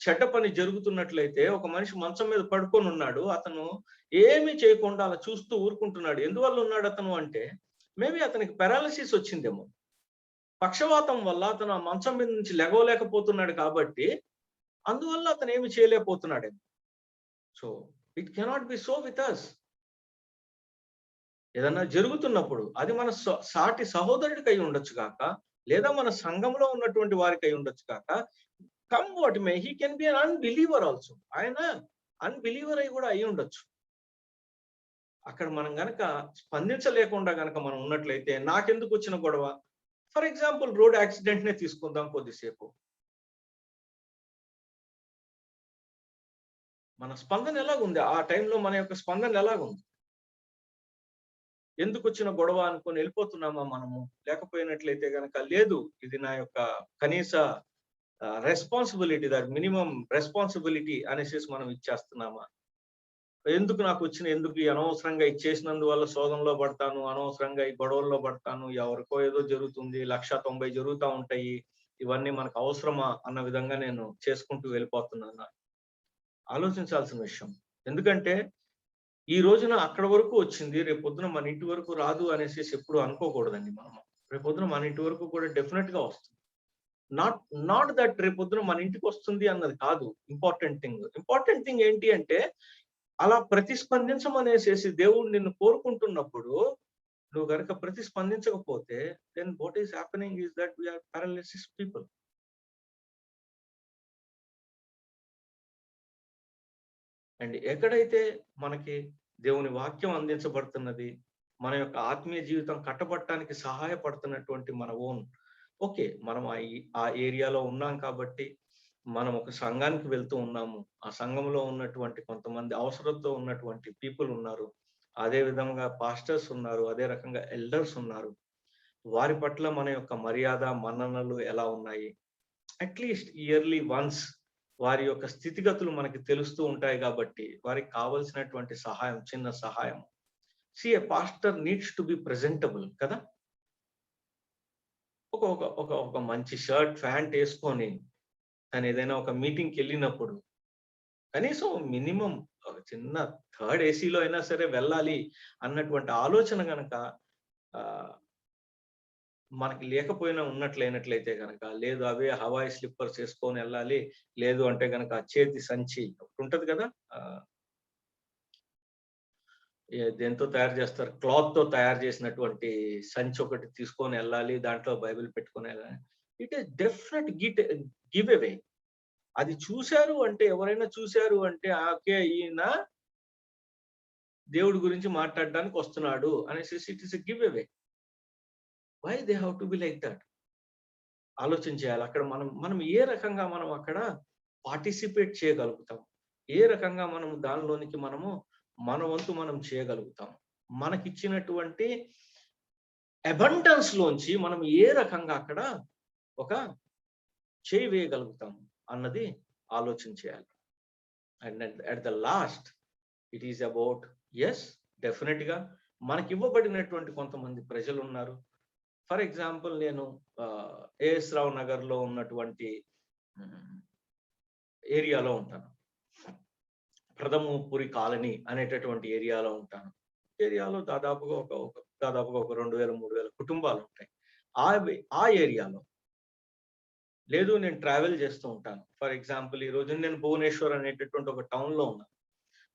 G: చెడ్డ పని జరుగుతున్నట్లయితే, ఒక మనిషి మంచం మీద పడుకొని ఉన్నాడు, అతను ఏమీ చేయకుండా అలా చూస్తూ ఊరుకుంటున్నాడు. ఎందువల్ల ఉన్నాడు అతను అంటే, మేబీ అతనికి పారాలిసిస్ వచ్చిందేమో, పక్షవాతం వల్ల అతను ఆ మంచం మీద నుంచి లెగవలేకపోతున్నాడు కాబట్టి అందువల్ల అతను ఏమి చేయలేకపోతున్నాడేమో. So it cannot be so with us. ఏదన్నా జరుగుతున్నప్పుడు అది మన సాటి సహోదరుడికి అయి ఉండొచ్చు కాక, లేదా మన సంఘంలో ఉన్నటువంటి వారికి అయి ఉండొచ్చు కాక, come what may, he can be an unbeliever also. ఆయన అన్బిలీవర్ అయి కూడా అయి ఉండొచ్చు. అక్కడ మనం గనక స్పందించలేకుండా గనక మనం ఉన్నట్లయితే, నాకెందుకు వచ్చిన గొడవ? ఫర్ ఎగ్జాంపుల్ రోడ్ యాక్సిడెంట్ నే తీసుకుందాం కొద్దిసేపు. మన స్పందన ఎలాగుంది? ఆ టైంలో మన యొక్క స్పందన ఎలాగుంది? ఎందుకు వచ్చిన గొడవ అనుకొని వెళ్ళిపోతున్నామా మనము? లేకపోయినట్లయితే గనక లేదు, ఇది నా యొక్క కనీస రెస్పాన్సిబిలిటీ, దట్ మినిమం రెస్పాన్సిబిలిటీ అనేసి మనం ఇచ్చేస్తున్నామా? ఎందుకు నాకు వచ్చిన, ఎందుకు ఈ అనవసరంగా ఇచ్చేసినందువల్ల శోధనలో పడతాను, అనవసరంగా ఈ గొడవల్లో పడతాను, ఎవరికో ఏదో జరుగుతుంది, 190 జరుగుతూ ఉంటాయి, ఇవన్నీ మనకు అవసరమా అన్న విధంగా నేను చేసుకుంటూ వెళ్ళిపోతున్నాను. ఆలోచించాల్సిన విషయం. ఎందుకంటే ఈ రోజున అక్కడ వరకు వచ్చింది, రేపు పొద్దున మన ఇంటి వరకు రాదు అనేసి ఎప్పుడు అనుకోకూడదండి. మనం రేపు పొద్దున మన ఇంటి వరకు కూడా డెఫినెట్ గా వస్తుంది. నాట్ దట్ రేపు పొద్దున మన ఇంటికి వస్తుంది అన్నది కాదు ఇంపార్టెంట్ థింగ్. ఇంపార్టెంట్ థింగ్ ఏంటి అంటే, అలా ప్రతిస్పందించమనేసి దేవుడు నిన్ను కోరుకుంటున్నప్పుడు నువ్వు గనక ప్రతిస్పందించకపోతే, then what is happening is that we are paralysis people. And ఎక్కడైతే మనకి దేవుని వాక్యం అందించబడుతున్నది, మన యొక్క ఆత్మీయ జీవితం కట్టబడటానికి సహాయపడుతున్నటువంటి మన ఓన్, ఓకే, మనం ఆ ఏరియాలో ఉన్నాం కాబట్టి మనం ఒక సంఘానికి వెళ్తూ ఉన్నాము, ఆ సంఘంలో ఉన్నటువంటి కొంతమంది అవసరంతో ఉన్నటువంటి పీపుల్ ఉన్నారు, అదే విధంగా పాస్టర్స్ ఉన్నారు, అదే రకంగా ఎల్డర్స్ ఉన్నారు. వారి పట్ల మన యొక్క మర్యాద మన్ననలు ఎలా ఉన్నాయి? అట్లీస్ట్ ఇయర్లీ వన్స్ వారి యొక్క స్థితిగతులు మనకి తెలుస్తూ ఉంటాయి కాబట్టి వారికి కావలసినటువంటి సహాయం, చిన్న సహాయం. See a pastor needs to be presentable కదా. ఒక మంచి షర్ట్ ప్యాంట్ వేసుకొని తను ఏదైనా ఒక మీటింగ్కి వెళ్ళినప్పుడు కనీసం మినిమం ఒక చిన్న థర్డ్ ఏసీలో అయినా సరే వెళ్ళాలి అన్నటువంటి ఆలోచన గనక మనకి లేకపోయినా ఉన్నట్లయినట్లయితే కనుక, లేదు అవే హవాయి స్లిప్పర్స్ వేసుకొని వెళ్ళాలి, లేదు అంటే కనుక చేతి సంచి ఒకటి ఉంటది కదా, దేంతో తయారు చేస్తారు, క్లాత్ తో తయారు చేసినటువంటి సంచి ఒకటి తీసుకొని వెళ్ళాలి, దాంట్లో బైబిల్ పెట్టుకొని వెళ్ళాలి. It is definite give away. అది చూశారు అంటే, ఎవరైనా చూశారు అంటే, ఓకే ఈయన దేవుడి గురించి మాట్లాడడానికి వస్తున్నాడు అనేసి it is a giveaway. Why they have to be like that? ఆలోచించేయాలి. అక్కడ మనం ఏ రకంగా మనం అక్కడ పార్టిసిపేట్ చేయగలుగుతాం, ఏ రకంగా మనం దానిలోనికి మన వంతు మనం చేయగలుగుతాం, మనకిచ్చినటువంటి అబండెన్స్ లోంచి మనం ఏ రకంగా అక్కడ ఒక చేయి వేయగలుగుతాం అన్నది ఆలోచన చేయాలి. And at the last it is about, yes, definite గా మనకి ఇవ్వబడినటువంటి కొంతమంది ప్రజలు ఉన్నారు. ఫర్ ఎగ్జాంపుల్ నేను ఏఎస్ రావు నగర్ లో ఉన్నటువంటి ఏరియాలో ఉంటాను. ప్రథమపురి కాలనీ అనేటటువంటి ఏరియాలో ఉంటాను. ఏరియాలో దాదాపుగా ఒక 2000-3000 కుటుంబాలు ఉంటాయి. ఆ ఏరియాలో లేదు, నేను ట్రావెల్ చేస్తూ ఉంటాను. ఫర్ ఎగ్జాంపుల్ ఈ రోజు నేను భువనేశ్వర్ అనేటటువంటి ఒక టౌన్ లో ఉన్నాను.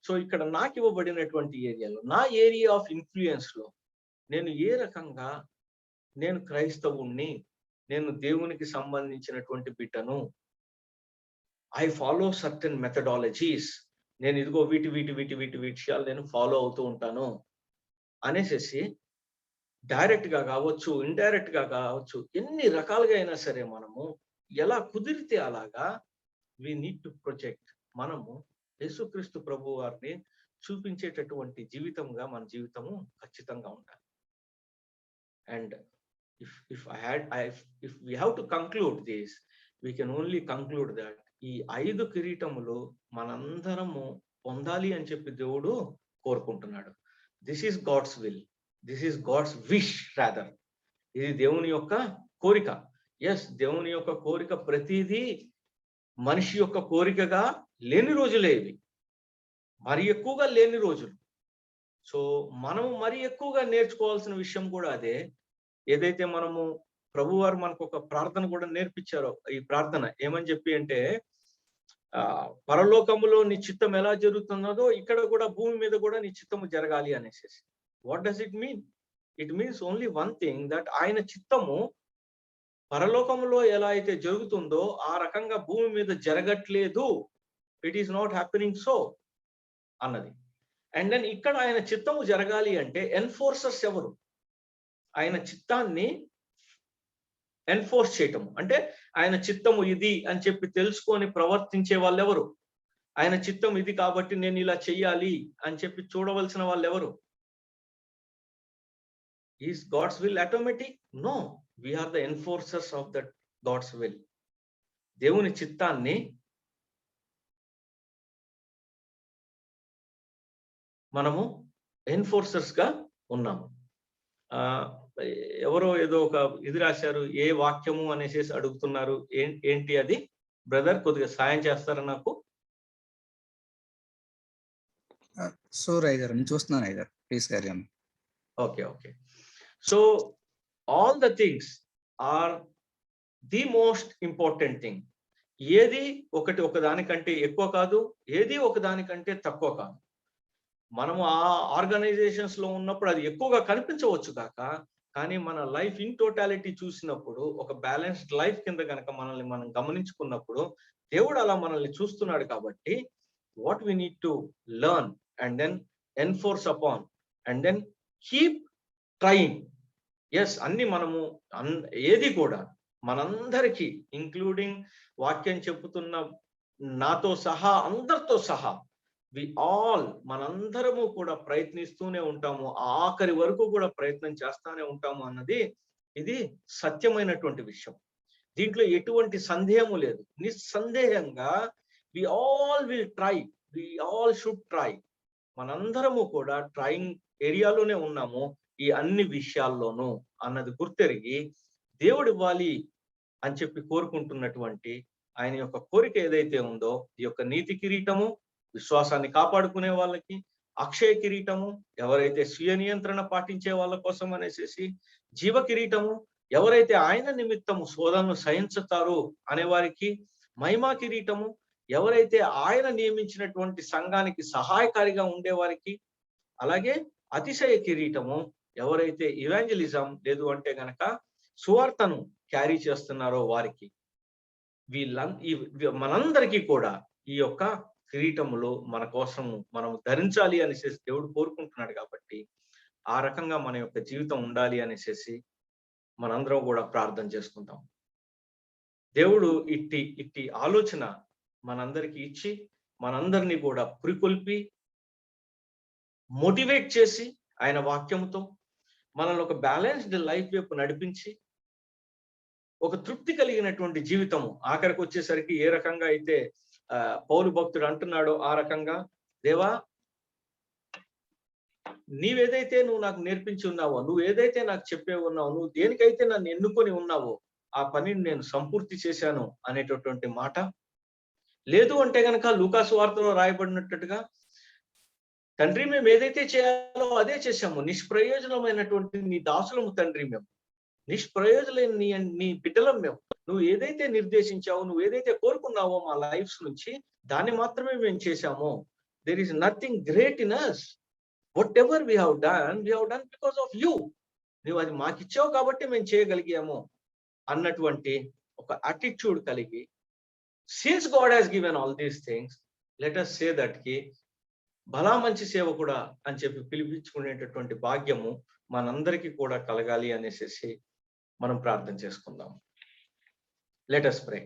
G: సో ఇక్కడ నాకు ఇవ్వబడినటువంటి ఏరియాలో, నా ఏరియా ఆఫ్ ఇన్ఫ్లుయెన్స్ లో నేను ఏ రకంగా నేను క్రైస్తవుణ్ణి, నేను దేవునికి సంబంధించినటువంటి బిడ్డను, ఐ ఫాలో సర్టెన్ మెథడాలజీస్, నేను ఇదిగో వీటి విషయాలు నేను ఫాలో అవుతూ ఉంటాను అనేసి డైరెక్ట్ గా కావచ్చు, ఇండైరెక్ట్ గా కావచ్చు, ఎన్ని రకాలుగా అయినా సరే మనము ఎలా కుదిరితే అలాగా వి నీడ్ టు ప్రొజెక్ట్. మనము యేసుక్రీస్తు ప్రభు వారిని చూపించేటటువంటి జీవితంగా మన జీవితము ఖచ్చితంగా ఉండాలి. And if we have to conclude this, we can only conclude that ఈ 5 కిరీటములు మనందరము పొందాలి అని చెప్పి దేవుడు కోరుకుంటున్నాడు. This is God's will, this is God's wish rather. ఇది దేవుని యొక్క కోరిక. ఎస్, దేవుని యొక్క కోరిక ప్రతిదీ మనిషి యొక్క కోరికగా లేని రోజులే ఇవి, మరి ఎక్కువగా లేని రోజులు. సో మనము మరి ఎక్కువగా నేర్చుకోవాల్సిన విషయం కూడా అదే. ఏదైతే మనము ప్రభువారు మనకు ఒక ప్రార్థన కూడా నేర్పించారో, ఈ ప్రార్థన ఏమని చెప్పి అంటే, పరలోకములో నీ చిత్తం ఎలా జరుగుతున్నదో ఇక్కడ కూడా భూమి మీద కూడా నీ చిత్తము జరగాలి అనేసి. What does it mean? It means only one thing, that ఆయన చిత్తము పరలోకములో ఎలా అయితే జరుగుతుందో ఆ రకంగా భూమి మీద జరగట్లేదు, it is not happening so అన్నది. అండ్ దెన్ ఇక్కడ ఆయన చిత్తము జరగాలి అంటే ఎన్ఫోర్సర్స్ ఎవరు? ఆయన చిత్తాన్ని ఎన్ఫోర్స్ చేయటము అంటే ఆయన చిత్తము ఇది అని చెప్పి తెలుసుకొని ప్రవర్తించే వాళ్ళు ఎవరు? ఆయన చిత్తం ఇది కాబట్టి నేను ఇలా చెయ్యాలి అని చెప్పి చూడవలసిన వాళ్ళు ఎవరు? Is God's will automatic? No, we are the enforcers of that God's will. దేవుని చిత్తాన్ని మనము ఎన్ఫోర్సర్స్ గా ఉన్నాము. ఎవరో ఏదో ఒక ఇది రాశారు, ఏ వాక్యము అనేసి అడుగుతున్నారు. ఏంటి అది బ్రదర్? కొద్దిగా సాయం చేస్తారా నాకు?
A: సో రాయ్ గారు, నేను చూస్తున్నాను అయ్య గారు, please carry on.
G: Okay. So all the things are the most important thing. ఏది ఒకదానికంటే ఎక్కువ కాదు, ఏది ఒకదానికంటే తక్కువ కాదు. మనము ఆ ఆర్గనైజేషన్స్ లో ఉన్నప్పుడు అది ఎక్కువగా కనిపించవచ్చు కాక, కానీ మన లైఫ్ ఇన్ టోటాలిటీ చూసినప్పుడు, ఒక బ్యాలెన్స్డ్ లైఫ్ కింద కనుక మనల్ని మనం గమనించుకున్నప్పుడు దేవుడు అలా మనల్ని చూస్తున్నాడు. కాబట్టి what we need to learn and then enforce upon and then keep trying. Yes, అన్ని మనము ఏది కూడా మనందరికీ, ఇంక్లూడింగ్ వాక్యం చెప్పుతున్న నాతో సహా, అందరితో సహా, మనందరము కూడా ప్రయత్నిస్తూనే ఉంటాము, ఆఖరి వరకు కూడా ప్రయత్నం చేస్తానే ఉంటాము అన్నది ఇది సత్యమైనటువంటి విషయం. దీంట్లో ఎటువంటి సందేహము లేదు. నిస్సందేహంగా we all will try, we all should try. మనందరము కూడా ట్రైయింగ్ ఏరియాలోనే ఉన్నాము ఈ అన్ని విషయాల్లోనూ అన్నది గుర్తెరిగి దేవుడు ఇవ్వాలి అని చెప్పి కోరుకుంటున్నటువంటి ఆయన యొక్క కోరిక ఏదైతే ఉందో, ఈ యొక్క నీతి కిరీటము విశ్వాసాన్ని కాపాడుకునే వాళ్ళకి, అక్షయ కిరీటము ఎవరైతే స్వీయ నియంత్రణ పాటించే వాళ్ళ కోసం అనేసి, జీవ కిరీటము ఎవరైతే ఆయన నిమిత్తము శోధనను సహించుతారో అనే వారికి, మహిమా కిరీటము ఎవరైతే ఆయన నియమించినటువంటి సంఘానికి సహాయకారిగా ఉండేవారికి, అలాగే అతిశయ కిరీటము ఎవరైతే ఇవాంజలిజం లేదు అంటే గనక సువార్తను క్యారీ చేస్తున్నారో వారికి. మనందరికీ కూడా ఈ యొక్క కిరీటములు మన కోసం మనం ధరించాలి అనేసి దేవుడు కోరుకుంటున్నాడు. కాబట్టి ఆ రకంగా మన యొక్క జీవితం ఉండాలి అనేసి మనందరం కూడా ప్రార్థన చేసుకుంటాం. దేవుడు ఇట్టి ఆలోచన మనందరికీ ఇచ్చి, మనందరినీ కూడా పురికొల్పి, మోటివేట్ చేసి, ఆయన వాక్యంతో మనల్ని ఒక బ్యాలెన్స్డ్ లైఫ్ వైపు నడిపించి, ఒక తృప్తి కలిగినటువంటి జీవితము ఆఖరికి వచ్చేసరికి ఏ రకంగా అయితే పౌలు భక్తుడు అంటున్నాడో ఆ రకంగా, దేవా నీవేదైతే నువ్వు నాకు నేర్పించి ఉన్నావో, నువ్వు ఏదైతే నాకు చెప్పే ఉన్నావో, నువ్వు దేనికైతే నన్ను ఎన్నుకొని ఉన్నావో ఆ పనిని నేను సంపూర్తి చేశాను అనేటటువంటి మాట. లేదు అంటే గనక లూకాసు వార్తలో రాయబడినట్టుగా, తండ్రి మేము ఏదైతే చేయాలో అదే చేశాము, నిష్ప్రయోజనమైనటువంటి నీ దాసులము తండ్రి మేము, నిష్ప్రయోజనమైన నీ బిడ్డలం మేము. నువ్వు ఏదైతే నిర్దేశించావో, నువ్వు ఏదైతే కోరుకున్నావో మా లైఫ్స్ నుంచి, దాన్ని మాత్రమే మేము చేశాము. There is nothing great in us. Whatever we have done because of you. నువ్వు అది మాకు ఇచ్చావు కాబట్టి మేము చేయగలిగాము అన్నటువంటి ఒక అటిట్యూడ్ కలిగి, since God has given all these things, let us say that కి బలా మంచి సేవకుడా అని చెప్పి పిలిపించుకునేటటువంటి భాగ్యము మనందరికీ కూడా కలగాలి అనేసి మనం ప్రార్థన చేసుకుందాం. Let us pray.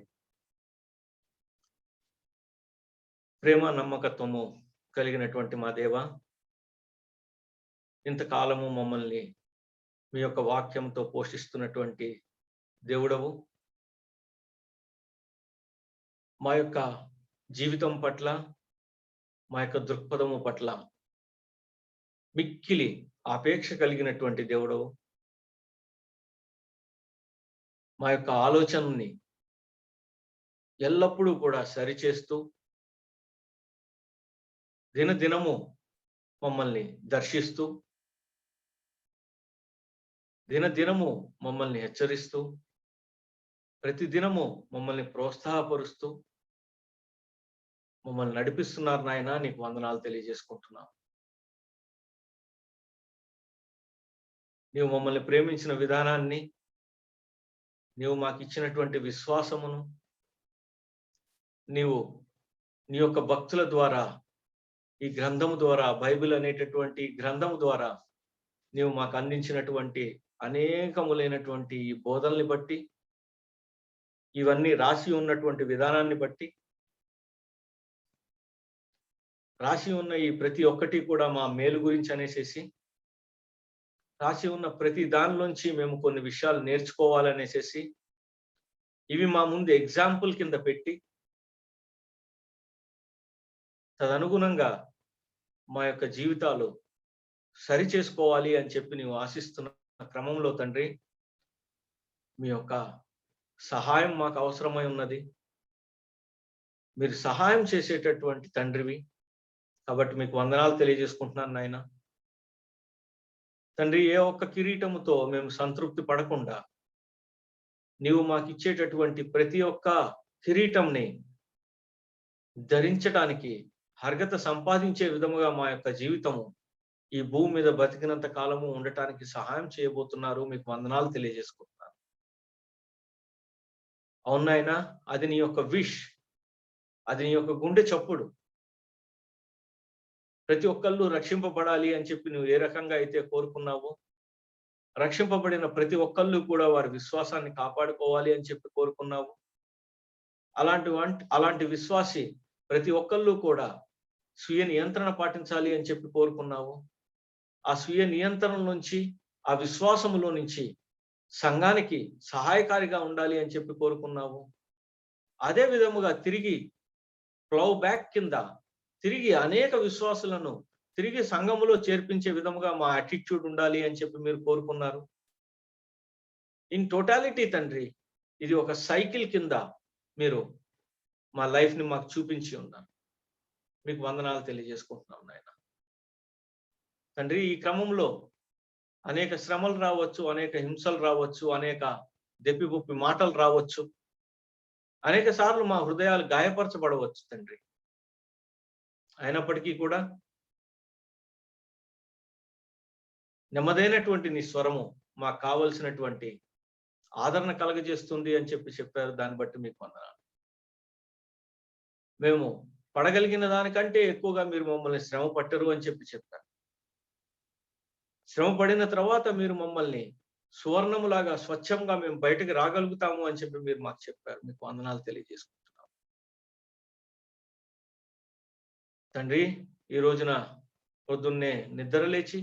G: ప్రేమ నమ్మకత్వము కలిగినటువంటి మా దేవ, ఇంతకాలము మమ్మల్ని మీ యొక్క వాక్యంతో పోషిస్తున్నటువంటి దేవుడవు, మా యొక్క జీవితం పట్ల, మా యొక్క దృక్పథము పట్ల మిక్కిలి ఆపేక్ష కలిగినటువంటి దేవుడవు, మా యొక్క ఆలోచనని ఎల్లప్పుడూ కూడా సరిచేస్తూ దినదినము మమ్మల్ని దర్శిస్తూ, దినదినము మమ్మల్ని హెచ్చరిస్తూ, ప్రతిదినము మమ్మల్ని ప్రోత్సాహపరుస్తూ మమ్మల్ని నడిపిస్తున్నారు నాయన. నీకు వందనాలు తెలియజేసుకుంటున్నాను. నీవు మమ్మల్ని ప్రేమించిన విధానాన్ని, నీవు మాకు ఇచ్చినటువంటి విశ్వాసమును, నీవు నీ యొక్క భక్తుల ద్వారా, ఈ గ్రంథము ద్వారా, బైబిల్ అనేటటువంటి గ్రంథము ద్వారా నీవు మాకు అందించినటువంటి అనేకములైనటువంటి ఈ బోధనల్ని బట్టి, ఇవన్నీ రాసి ఉన్నటువంటి విధానాన్ని బట్టి, రాసి ఉన్న ఈ ప్రతి ఒక్కటి కూడా మా మేలు గురించి అనేసేసి, రాసి ఉన్న ప్రతి దానిలోంచి మేము కొన్ని విషయాలు నేర్చుకోవాలనేసేసి, ఇవి మా ముందు ఎగ్జాంపుల్ కింద పెట్టి, తదనుగుణంగా మా యొక్క జీవితాలు సరి చేసుకోవాలి అని చెప్పి నీవు ఆశిస్తున్న క్రమంలో తండ్రి, మీ యొక్క సహాయం మాకు అవసరమై ఉన్నది. మీరు సహాయం చేసేటటువంటి తండ్రివి కాబట్టి మీకు వందనాలు తెలియజేసుకుంటున్నాను నాయన. తండ్రి, ఏ ఒక్క కిరీటముతో మేము సంతృప్తి పడకుండా, నీవు మాకు ఇచ్చేటటువంటి ప్రతి ఒక్క కిరీటంని ధరించడానికి అర్హత సంపాదించే విధముగా మా యొక్క జీవితము ఈ భూమి మీద బతికినంత కాలము ఉండటానికి సహాయం చేయబోతున్నారు. మీకు వందనాలు తెలియజేసుకుంటున్నాను. అవునాయనా, అది నీ యొక్క విష్, అది నీ యొక్క గుండె చప్పుడు. ప్రతి ఒక్కళ్ళు రక్షింపబడాలి అని చెప్పి నువ్వు ఏ రకంగా అయితే కోరుకున్నావో, రక్షింపబడిన ప్రతి ఒక్కళ్ళు కూడా వారి విశ్వాసాన్ని కాపాడుకోవాలి అని చెప్పి కోరుకున్నావు. అలాంటి విశ్వాసి ప్రతి ఒక్కళ్ళు కూడా స్వీయ నియంత్రణ పాటించాలి అని చెప్పి కోరుకున్నావు. ఆ స్వీయ నియంత్రణ నుంచి, ఆ విశ్వాసములో నుంచి సంఘానికి సహాయకారిగా ఉండాలి అని చెప్పి కోరుకున్నావు. అదే విధముగా తిరిగి ప్లౌ బ్యాక్ కింద తిరిగి అనేక విశ్వాసులను తిరిగి సంఘములో చేర్పించే విధముగా మా యాటిట్యూడ్ ఉండాలి అని చెప్పి మీరు కోరుకున్నారు. ఇన్ టోటాలిటీ తండ్రి, ఇది ఒక సైకిల్ కింద మీరు మా లైఫ్ ని మాకు చూపించి ఉన్నారు. మీకు వందనాలు తెలియజేసుకుంటున్నాం నాయన. తండ్రి, ఈ క్రమంలో అనేక శ్రమలు రావచ్చు, అనేక హింసలు రావచ్చు, అనేక దెప్పిబుప్పి మాటలు రావచ్చు, అనేక సార్లు మా హృదయాలు గాయపరచబడవచ్చు తండ్రి. అయినప్పటికీ కూడా నెమ్మదైనటువంటి నీ స్వరము మాకు కావలసినటువంటి ఆదరణ కలగజేస్తుంది అని చెప్పి చెప్పారు. దాన్ని బట్టి మీకు వందనాలు. మేము పడగలిగిన దానికంటే ఎక్కువగా మీరు మమ్మల్ని శ్రమ పట్టరు అని చెప్పి చెప్పారు. శ్రమ పడిన తర్వాత మీరు మమ్మల్ని సువర్ణములాగా స్వచ్ఛంగా మేము బయటకు రాగలుగుతాము అని చెప్పి మీరు మాకు చెప్పారు. మీకు వందనాలు తెలియజేసుకుంటున్నాం తండ్రి. ఈ రోజున పొద్దున్నే నిద్ర లేచి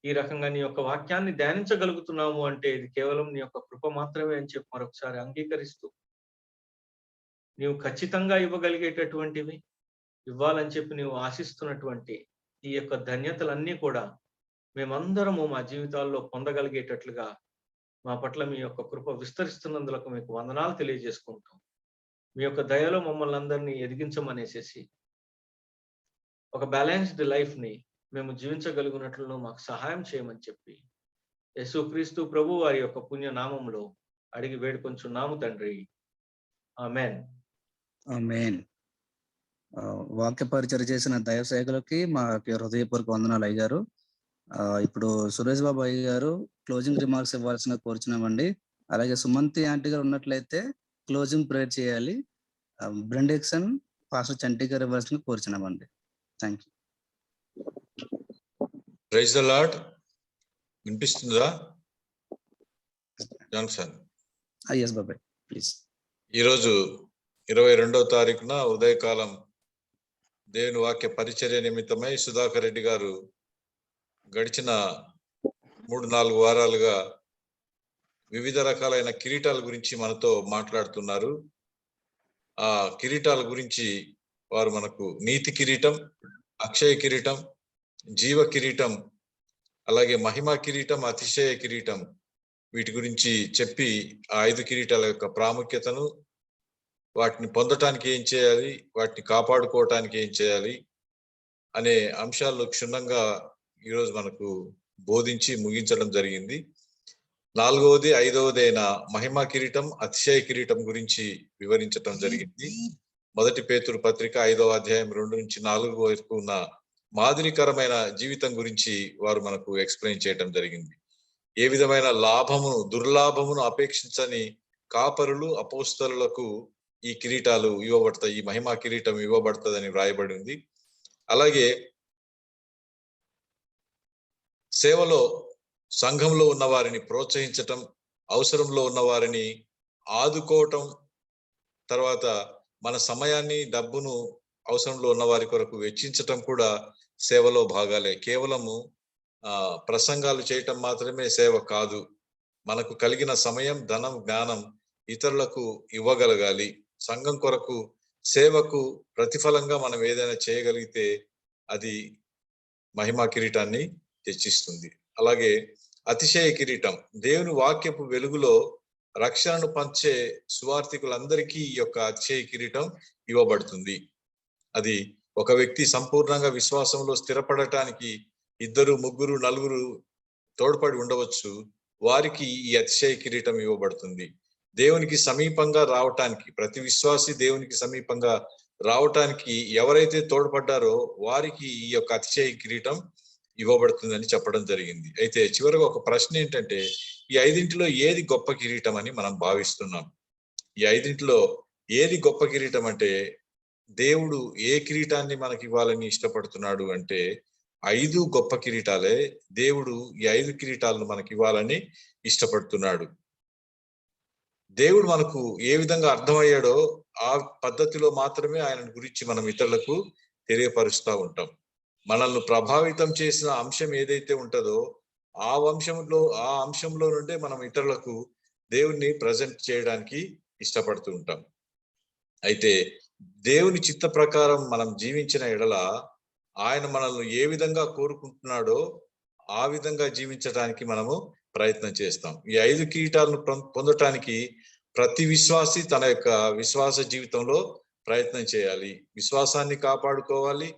G: ఈ రకంగా నీ యొక్క వాక్యాన్ని ధ్యానించగలుగుతున్నాము అంటే ఇది కేవలం నీ యొక్క కృప మాత్రమే అని చెప్పి మరొకసారి అంగీకరిస్తూ, నీవు ఖచ్చితంగా ఇవ్వగలిగేటటువంటివి ఇవ్వాలని చెప్పి నీవు ఆశిస్తున్నటువంటి ఈ యొక్క ధన్యతలన్నీ కూడా మేమందరము మా జీవితాల్లో పొందగలిగేటట్లుగా మా పట్ల మీ యొక్క కృప విస్తరిస్తున్నందులకు మీకు వందనాలు తెలియజేసుకుంటాం. మీ యొక్క దయలో మమ్మల్ని అందరినీ ఎదిగించమనేసేసి ఒక బ్యాలెన్స్డ్ లైఫ్ ని మేము జీవించగలిగినట్లు మాకు సహాయం చేయమని చెప్పి యేసుక్రీస్తు ప్రభు వారి యొక్క పుణ్య నామములో అడిగి వేడుకొంచున్నాము తండ్రి. ఆమేన్.
A: ఆమేన్. వాక్య పరిచయం చేసిన దైవ సేవకులకి మా హృదయపూర్వక వందనాలు అయ్యారు. ఇప్పుడు సురేష్ బాబు అయ్య గారు క్లోజింగ్ రిమార్క్స్ ఇవ్వాల్సిన కోరుచున్నామండి. అలాగే సుమంతి ఆంటీ గారు ఉన్నట్లయితే క్లోజింగ్ ప్రేయర్ చేయాలి. బ్రెండెక్సన్ పాస్టర్ చంటి గారు ఇవ్వాల్సిన కోరుచున్నామండి. Thank you.
F: Praise the Lord. వినిపిస్తుందా జాన్సన్?
A: ఎస్ బాబాయ్ ప్లీజ్.
F: ఈరోజు 22వ తారీఖున ఉదయకాలం దేవుని వాక్య పరిచర్య నిమిత్తమై సుధాకర్ రెడ్డి గారు గడిచిన 3-4 వారాలుగా వివిధ రకాలైన కిరీటాల గురించి మనతో మాట్లాడుతున్నారు. ఆ కిరీటాల గురించి వారు మనకు నీతి కిరీటం, అక్షయ కిరీటం, జీవ కిరీటం, అలాగే మహిమా కిరీటం, అతిశయ కిరీటం, వీటి గురించి చెప్పి ఆ 5 కిరీటాల యొక్క ప్రాముఖ్యతను, వాటిని పొందటానికి ఏం చేయాలి, వాటిని కాపాడుకోవటానికి ఏం చేయాలి అనే అంశాల్లో క్షుణ్ణంగా ఈరోజు మనకు బోధించి ముగించడం జరిగింది. 4వది 5వది అయిన మహిమా కిరీటం, అతిశయ కిరీటం గురించి వివరించటం జరిగింది. 1 పేతురు పత్రిక 5వ అధ్యాయం 2-4 వరకు ఉన్న మాదిరికరమైన జీవితం గురించి వారు మనకు ఎక్స్ప్లెయిన్ చేయటం జరిగింది. ఏ విధమైన లాభమును, దుర్లాభమును అపేక్షించని కాపరులు, అపోస్తలులకు ఈ కిరీటాలు ఇవ్వబడతాయి, ఈ మహిమా కిరీటం ఇవ్వబడుతుందని వ్రాయబడి ఉంది. అలాగే సేవలో సంఘంలో ఉన్న వారిని ప్రోత్సహించటం, అవసరంలో ఉన్న వారిని ఆదుకోవటం, తర్వాత మన సమయాన్ని, డబ్బును అవసరంలో ఉన్న వారి కొరకు వెచ్చించటం కూడా సేవలో భాగాలే. కేవలము ప్రసంగాలు చేయటం మాత్రమే సేవ కాదు. మనకు కలిగిన సమయం, ధనం, జ్ఞానం ఇతరులకు ఇవ్వగలగాలి. సంఘం కొరకు, సేవకు ప్రతిఫలంగా మనం ఏదైనా చేయగలిగితే అది మహిమా కిరీటాన్ని తెచ్చిస్తుంది. అలాగే అతిశయ కిరీటం, దేవుని వాక్యపు వెలుగులో రక్షణను పంచే సువార్థికులందరికీ ఈ యొక్క అతిశయ కిరీటం ఇవ్వబడుతుంది. అది ఒక వ్యక్తి సంపూర్ణంగా విశ్వాసంలో స్థిరపడటానికి 2, 3, 4 తోడ్పడి ఉండవచ్చు. వారికి ఈ అతిశయ కిరీటం ఇవ్వబడుతుంది. దేవునికి సమీపంగా రావటానికి, ప్రతి విశ్వాసి దేవునికి సమీపంగా రావటానికి ఎవరైతే తోడ్పడ్డారో వారికి ఈ యొక్క అతిశయ కిరీటం ఇవ్వబడుతుందని చెప్పడం జరిగింది. అయితే చివరిగా ఒక ప్రశ్న ఏంటంటే, ఈ 5 ఏది గొప్ప కిరీటం అని మనం భావిస్తున్నాం. ఈ 5 ఏది గొప్ప కిరీటం అంటే, దేవుడు ఏ కిరీటాన్ని మనకి ఇవ్వాలని ఇష్టపడుతున్నాడు అంటే 5 గొప్ప కిరీటాలే. దేవుడు ఈ 5 కిరీటాలను మనకి ఇవ్వాలని ఇష్టపడుతున్నాడు. దేవుడు మనకు ఏ విధంగా అర్థమయ్యాడో ఆ పద్ధతిలో మాత్రమే ఆయన గురించి మనం ఇతరులకు తెలియపరుస్తూ ఉంటాం. మనల్ని ప్రభావితం చేసిన అంశం ఏదైతే ఉంటుందో ఆ అంశంలో నుండే మనం ఇతరులకు దేవుణ్ణి ప్రజెంట్ చేయడానికి ఇష్టపడుతూ ఉంటాం. అయితే దేవుని చిత్త ప్రకారం మనం జీవించిన ఎడల ఆయన మనల్ని ఏ విధంగా కోరుకుంటున్నాడో ఆ విధంగా జీవించడానికి మనము ప్రయత్నం చేస్తాం. ఈ 5 కిరీటాలను పొందటానికి ప్రతి విశ్వాసి తన యొక్క విశ్వాస జీవితంలో ప్రయత్నం చేయాలి. విశ్వాసాన్ని కాపాడుకోవాలి,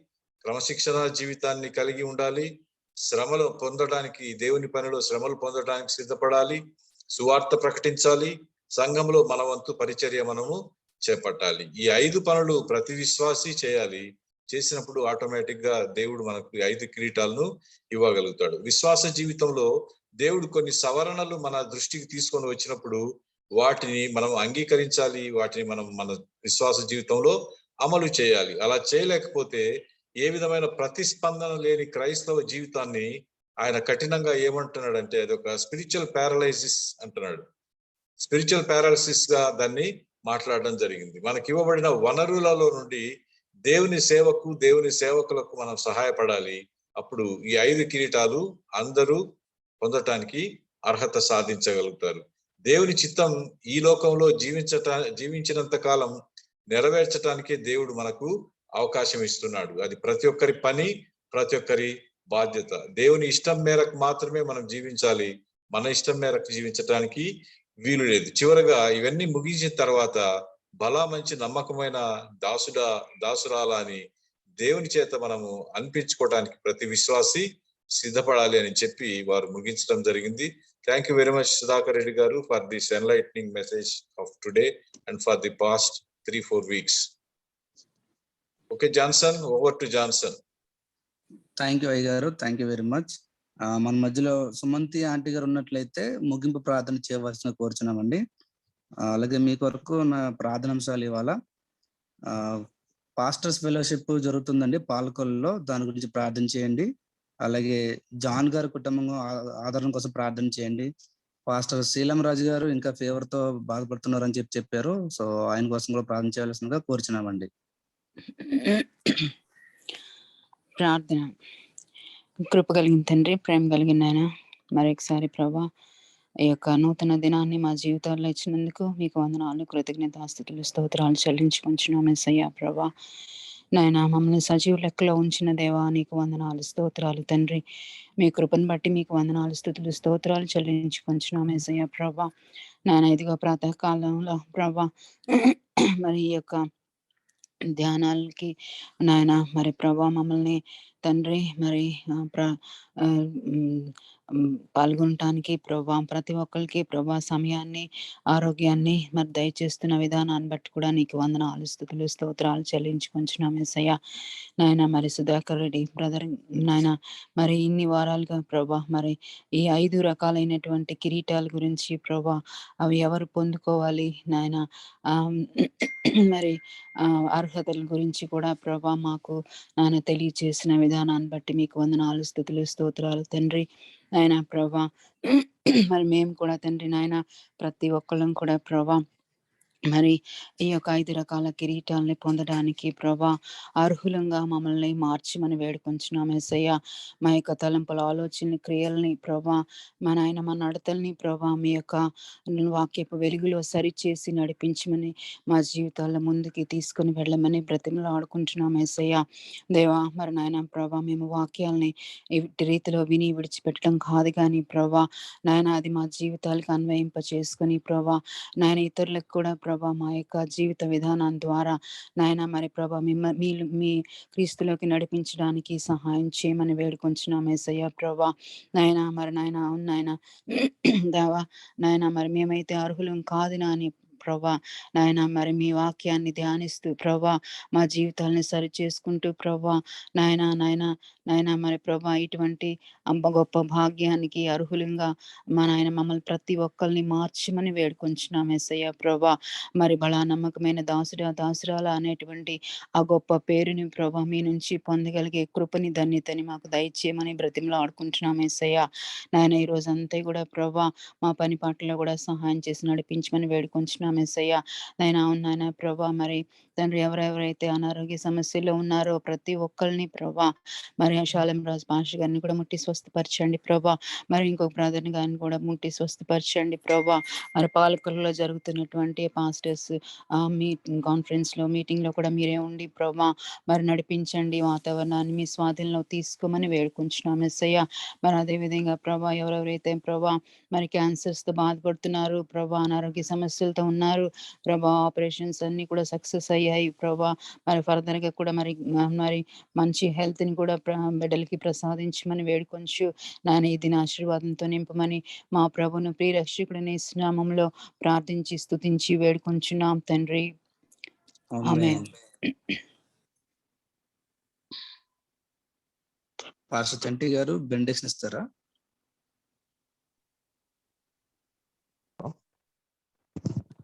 F: క్రమశిక్షణ జీవితాన్ని కలిగి ఉండాలి, శ్రమలు పొందడానికి, దేవుని పనిలో శ్రమలు పొందడానికి సిద్ధపడాలి, సువార్త ప్రకటించాలి, సంఘంలో మన వంతు పరిచర్య మనము చేపట్టాలి. ఈ 5 పనులు ప్రతి విశ్వాసి చేయాలి. చేసినప్పుడు ఆటోమేటిక్ గా దేవుడు మనకు 5 కిరీటాలను ఇవ్వగలుగుతాడు. విశ్వాస జీవితంలో దేవుడు కొన్ని సవరణలు మన దృష్టికి తీసుకొని వచ్చినప్పుడు వాటిని మనం అంగీకరించాలి, వాటిని మనం మన విశ్వాస జీవితంలో అమలు చేయాలి. అలా చేయలేకపోతే ఏ విధమైన ప్రతిస్పందన లేని క్రైస్తవ జీవితాన్ని ఆయన కఠినంగా ఏమంటున్నాడంటే అది ఒక స్పిరిచువల్ పారలైసిస్ అంటున్నాడు. స్పిరిచువల్ పారాలిసిస్ గా దాన్ని మాట్లాడడం జరిగింది. మనకి ఇవ్వబడిన వనరులలో నుండి దేవుని సేవకు, దేవుని సేవకులకు మనం సహాయపడాలి. అప్పుడు ఈ 5 కిరీటాలు అందరూ పొందటానికి అర్హత సాధించగలుగుతారు. దేవుని చిత్తం ఈ లోకంలో జీవించినంత కాలం నెరవేర్చడానికే దేవుడు మనకు అవకాశం ఇస్తున్నాడు. అది ప్రతి ఒక్కరి పని, ప్రతి ఒక్కరి బాధ్యత. దేవుని ఇష్టం మేరకు మాత్రమే మనం జీవించాలి, మన ఇష్టం మేరకు జీవించడానికి వీలు లేదు. చివరగా ఇవన్నీ ముగించిన తర్వాత బలా మంచి నమ్మకమైన దాసురాలా అని దేవుని చేత మనము అనిపించుకోవడానికి ప్రతి విశ్వాసి సిద్ధపడాలి అని చెప్పి వారు ముగించడం జరిగింది. Thank you very much Sudhakar Reddy గారు for this enlightening message of today and for the past 3-4 weeks. Okay Johnson, over to Johnson.
A: Thank you అయ్య గారు, థ్యాంక్ యూ వెరీ మచ్. మన మధ్యలో సుమంతి ఆంటీ గారు ఉన్నట్లయితే ముగింపు ప్రార్థన చేయవలసిన కోరుచున్నామండి. అలాగే మీ కొరకు నా ప్రార్థనాంశాలు ఇవాళ పాస్టర్స్ ఫెలోషిప్ జరుగుతుందండి పాలకొల్లులో, దాని గురించి ప్రార్థన చేయండి. అలాగే జాన్ గారి కుటుంబం ఆదరణ కోసం ప్రార్థన చేయండి. పాస్టర్ శీలం రాజు గారు ఇంకా ఫీవర్ తో బాధపడుతున్నారు అని చెప్పారు. సో ఆయన కోసం కూడా ప్రార్థన చేయాల్సిందిగా కోరుచున్నామండి.
I: ప్రార్థన. కృప కలిగిన తండ్రి, ప్రేమ కలిగిన ఆయన, మరొకసారి ప్రభా ఈ యొక్క నూతన దినాన్ని మా జీవితాల్లో ఇచ్చినందుకు మీకు వందనాలు, కృతజ్ఞతాస్తుతులు, స్తోత్రాలు చెల్లించుకుంటున్నాం యేసయ్యా. ప్రభా నాయన మమ్మల్ని సజీవ లెక్కలో ఉంచిన దేవా నీకు వందనాలు, స్తోత్రాలు తండ్రి. మీ కృపను బట్టి మీకు వందనాలు, స్తుతులు, స్తోత్రాలు చెల్లించుకుంటున్నాం యేసయ్యా. ప్రభా నాయన ఇదిగో ప్రాతకాలంలో ప్రభా మరి ఈ యొక్క ధ్యానాలకి నాయన మరి ప్రభా మమ్మల్ని తండ్రి మరి పాల్గొనటానికి ప్రభా ప్రతి ఒక్కరికి ప్రభా సమయాన్ని, ఆరోగ్యాన్ని మరి దయచేస్తున్న విధానాన్ని బట్టి కూడా నీకు వందనాలు, స్తుతులు, స్తోత్రాలు చెల్లించుకుంటున్నాం యేసయ్యా. నాయన మరి సుధాకర్ రెడ్డి బ్రదర్ నాయన మరి ఇన్ని వారాలుగా ప్రభా మరి ఈ 5 రకాలైనటువంటి కిరీటాల గురించి ప్రభా అవి ఎవరు పొందుకోవాలి నాయన మరి అర్హతల గురించి కూడా ప్రభా మాకు నాయన తెలియచేసిన విధానాన్ని బట్టి మీకు వందనాలు, స్తుతులు, స్తోత్రాలు తండ్రి. నాయన ప్రభా మరి మేము కూడా తండ్రి నాయన ప్రతి ఒక్కళ్ళం కూడా ప్రభా మరి ఈ యొక్క 5 రకాల కిరీటాలని పొందడానికి ప్రభా అర్హులంగా మమ్మల్ని మార్చిమని వేడుకొంచున్నాం యేసయ్యా. మా యొక్క తలంపుల, ఆలోచనని, క్రియల్ని ప్రభా మా నాయన మా నడతల్ని ప్రభా మీ యొక్క వాక్యపు వెలుగులో సరిచేసి నడిపించమని, మా జీవితాల్లో ముందుకి తీసుకుని వెళ్ళమని బ్రతిమలు ఆడుకుంటున్నాం యేసయ్యా. దేవా మరి నాయన ప్రభా మేము వాక్యాలని ఇటు రీతిలో విని విడిచిపెట్టడం కాదు కానీ ప్రభా నాయన అది మా జీవితాలకు అన్వయింప చేసుకుని ప్రభా నాయన ఇతరులకు కూడా ప్రభా మా యొక్క జీవిత విధానం ద్వారా నాయన మరి ప్రభా మీ క్రీస్తులోకి నడిపించడానికి సహాయం చేయమని వేడుకొంచున్నాం యేసయ్యా. ప్రభా నాయన మరి నాయన అవునాయన దేవా నాయన మరి మేమైతే అర్హులం కాదు నాని ప్రభా నాయన మరి మీ వాక్యాన్ని ధ్యానిస్తూ ప్రభా మా జీవితాలని సరి చేసుకుంటూ ప్రభా నాయన మరి ప్రభా ఇటువంటి గొప్ప భాగ్యానికి అర్హులంగా మా నాయన మమ్మల్ని ప్రతి ఒక్కరిని మార్చమని వేడుకొంచున్నాం యేసయ్యా. ప్రభా మరి బలా నమ్మకమైన దాసురాల అనేటువంటి ఆ గొప్ప పేరుని ప్రభా మీ నుంచి పొందగలిగే కృపని, ధన్యతని మాకు దయచేయమని బ్రతిమలో ఆడుకుంటున్నాం యేసయ్యా. నాయన ఈ రోజు అంతా కూడా ప్రభా మా పని పాటలో కూడా సహాయం చేసి నడిపించమని వేడుకొంచున్నాం యేసయ్యా. నాయన ప్రభా మరి తండ్రి ఎవరెవరైతే అనారోగ్య సమస్యల్లో ఉన్నారో ప్రతి ఒక్కరిని ప్రభా మరి శాలం రాజు పాష గారిని కూడా ముట్టి స్వస్థపరచండి ప్రభా. మరి ఇంకొక బ్రదర్ని గారిని కూడా ముట్టి స్వస్థపరచండి ప్రభా. మరి పాలకులలో జరుగుతున్నటువంటి పాస్టర్స్ మీటింగ్ లో కూడా మీరే ఉండి ప్రభా మరి నడిపించండి, వాతావరణాన్ని మీ స్వాధీనంలో తీసుకోమని వేడుకుంటున్నాం యేసయ్యా. మరి అదేవిధంగా ప్రభా ఎవరెవరైతే ప్రభా మరి క్యాన్సర్స్ తో బాధపడుతున్నారు ప్రభా, అనారోగ్య సమస్యలతో ఉన్నారు ప్రభా, ఆపరేషన్స్ అన్ని కూడా సక్సెస్ అయ్యాయి ప్రభా. మరి ఫర్దర్ గా కూడా మరి మంచి హెల్త్ ని కూడా బిడ్డలకి ప్రసాదించమని వేడుకొంచు నాయన ఈ దిన ఆశీర్వాదంతో నింపమని మా ప్రభును ప్రియ రక్షకుడిని నామములో ప్రార్థించి స్తుతించి వేడుకొంచున్నాం తండ్రి. ఆమేన్.
A: పాస్టర్ చంటి గారు బెండెక్షన్ ఇస్తారా?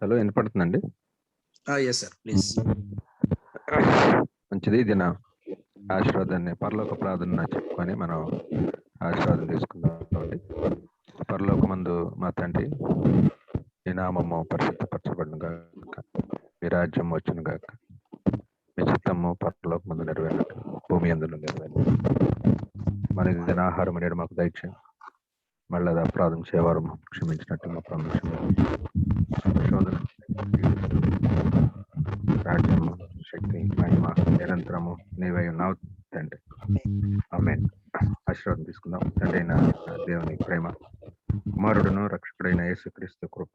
J: హలో, వినపడుతుందండి?
A: Yes sir, please.
J: మంచిది. ఇది నా ఆశీర్వాదాన్ని పరలోక ప్రార్థన చెప్పుకొని మనం ఆశీర్వాదం తీసుకుందాం. పరలోకమందు మా తండ్రి, ఈ నామము పరిశుద్ధపరచబడును గాక, మీ రాజ్యం వచ్చును గాక, మీ చిత్తము పరలోకమందు నెరవేరినట్టు భూమి యందును నెరవేరు. మన దిన ఆహారం అనేది మాకు దయచేయం, మళ్ళీ అది అపరాధం చేయవారు క్షమించినట్టు మా రాజ్యము, శక్తి, మహిమ నిరంతరము నీవై ఉన్నావు తండ్రి. ఆమేన్. ఆశీర్వాదం తీసుకుందాం. తండ్రి అయిన దేవుని ప్రేమ, కుమారుడును రక్షకుడైన యేసుక్రీస్తు కృప,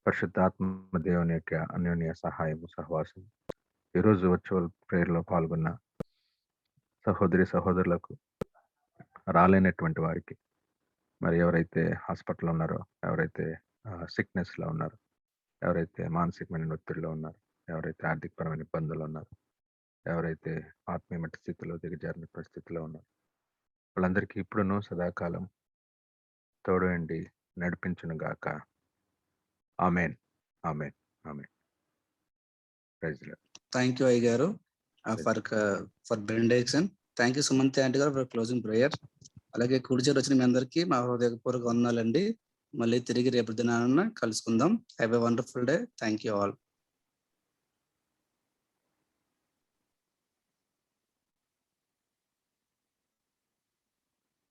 J: పరిశుద్ధాత్మ దేవుని యొక్క అన్యోన్య సహాయము సహవాసం, ఈరోజు వర్చువల్ ప్రేయర్ లో పాల్గొన్న సహోదరి సహోదరులకు, రాలేనటువంటి వారికి, మరి ఎవరైతే హాస్పిటల్లో ఉన్నారో, ఎవరైతే సిక్నెస్ లో ఉన్నారో, ఎవరైతే మానసికమైన ఒత్తిడిలో ఉన్నారు, ఎవరైతే ఆర్థికపరమైన ఇబ్బందులు ఉన్నారు, ఎవరైతే ఆత్మీయమైన స్థితిలో దిగజారిన పరిస్థితిలో ఉన్నారు, వాళ్ళందరికీ ఇప్పుడును సదాకాలం తోడండి నడిపించును గాక. Amen. Amen. Amen. Praise Lord.
A: Thank you అయ్య గారు for benediction. Thank you Sumanthi aunty గారు ఫర్ క్లోజింగ్ ప్రేయర్. అలాగే కూడిచేరు వచ్చిన మీ అందరికీ మా హృదయపూర్వక వందనాలండి. మళ్ళీ తిరిగి రేపు దినాన కలుసుకుందాం. Have a wonderful day. Thank you all.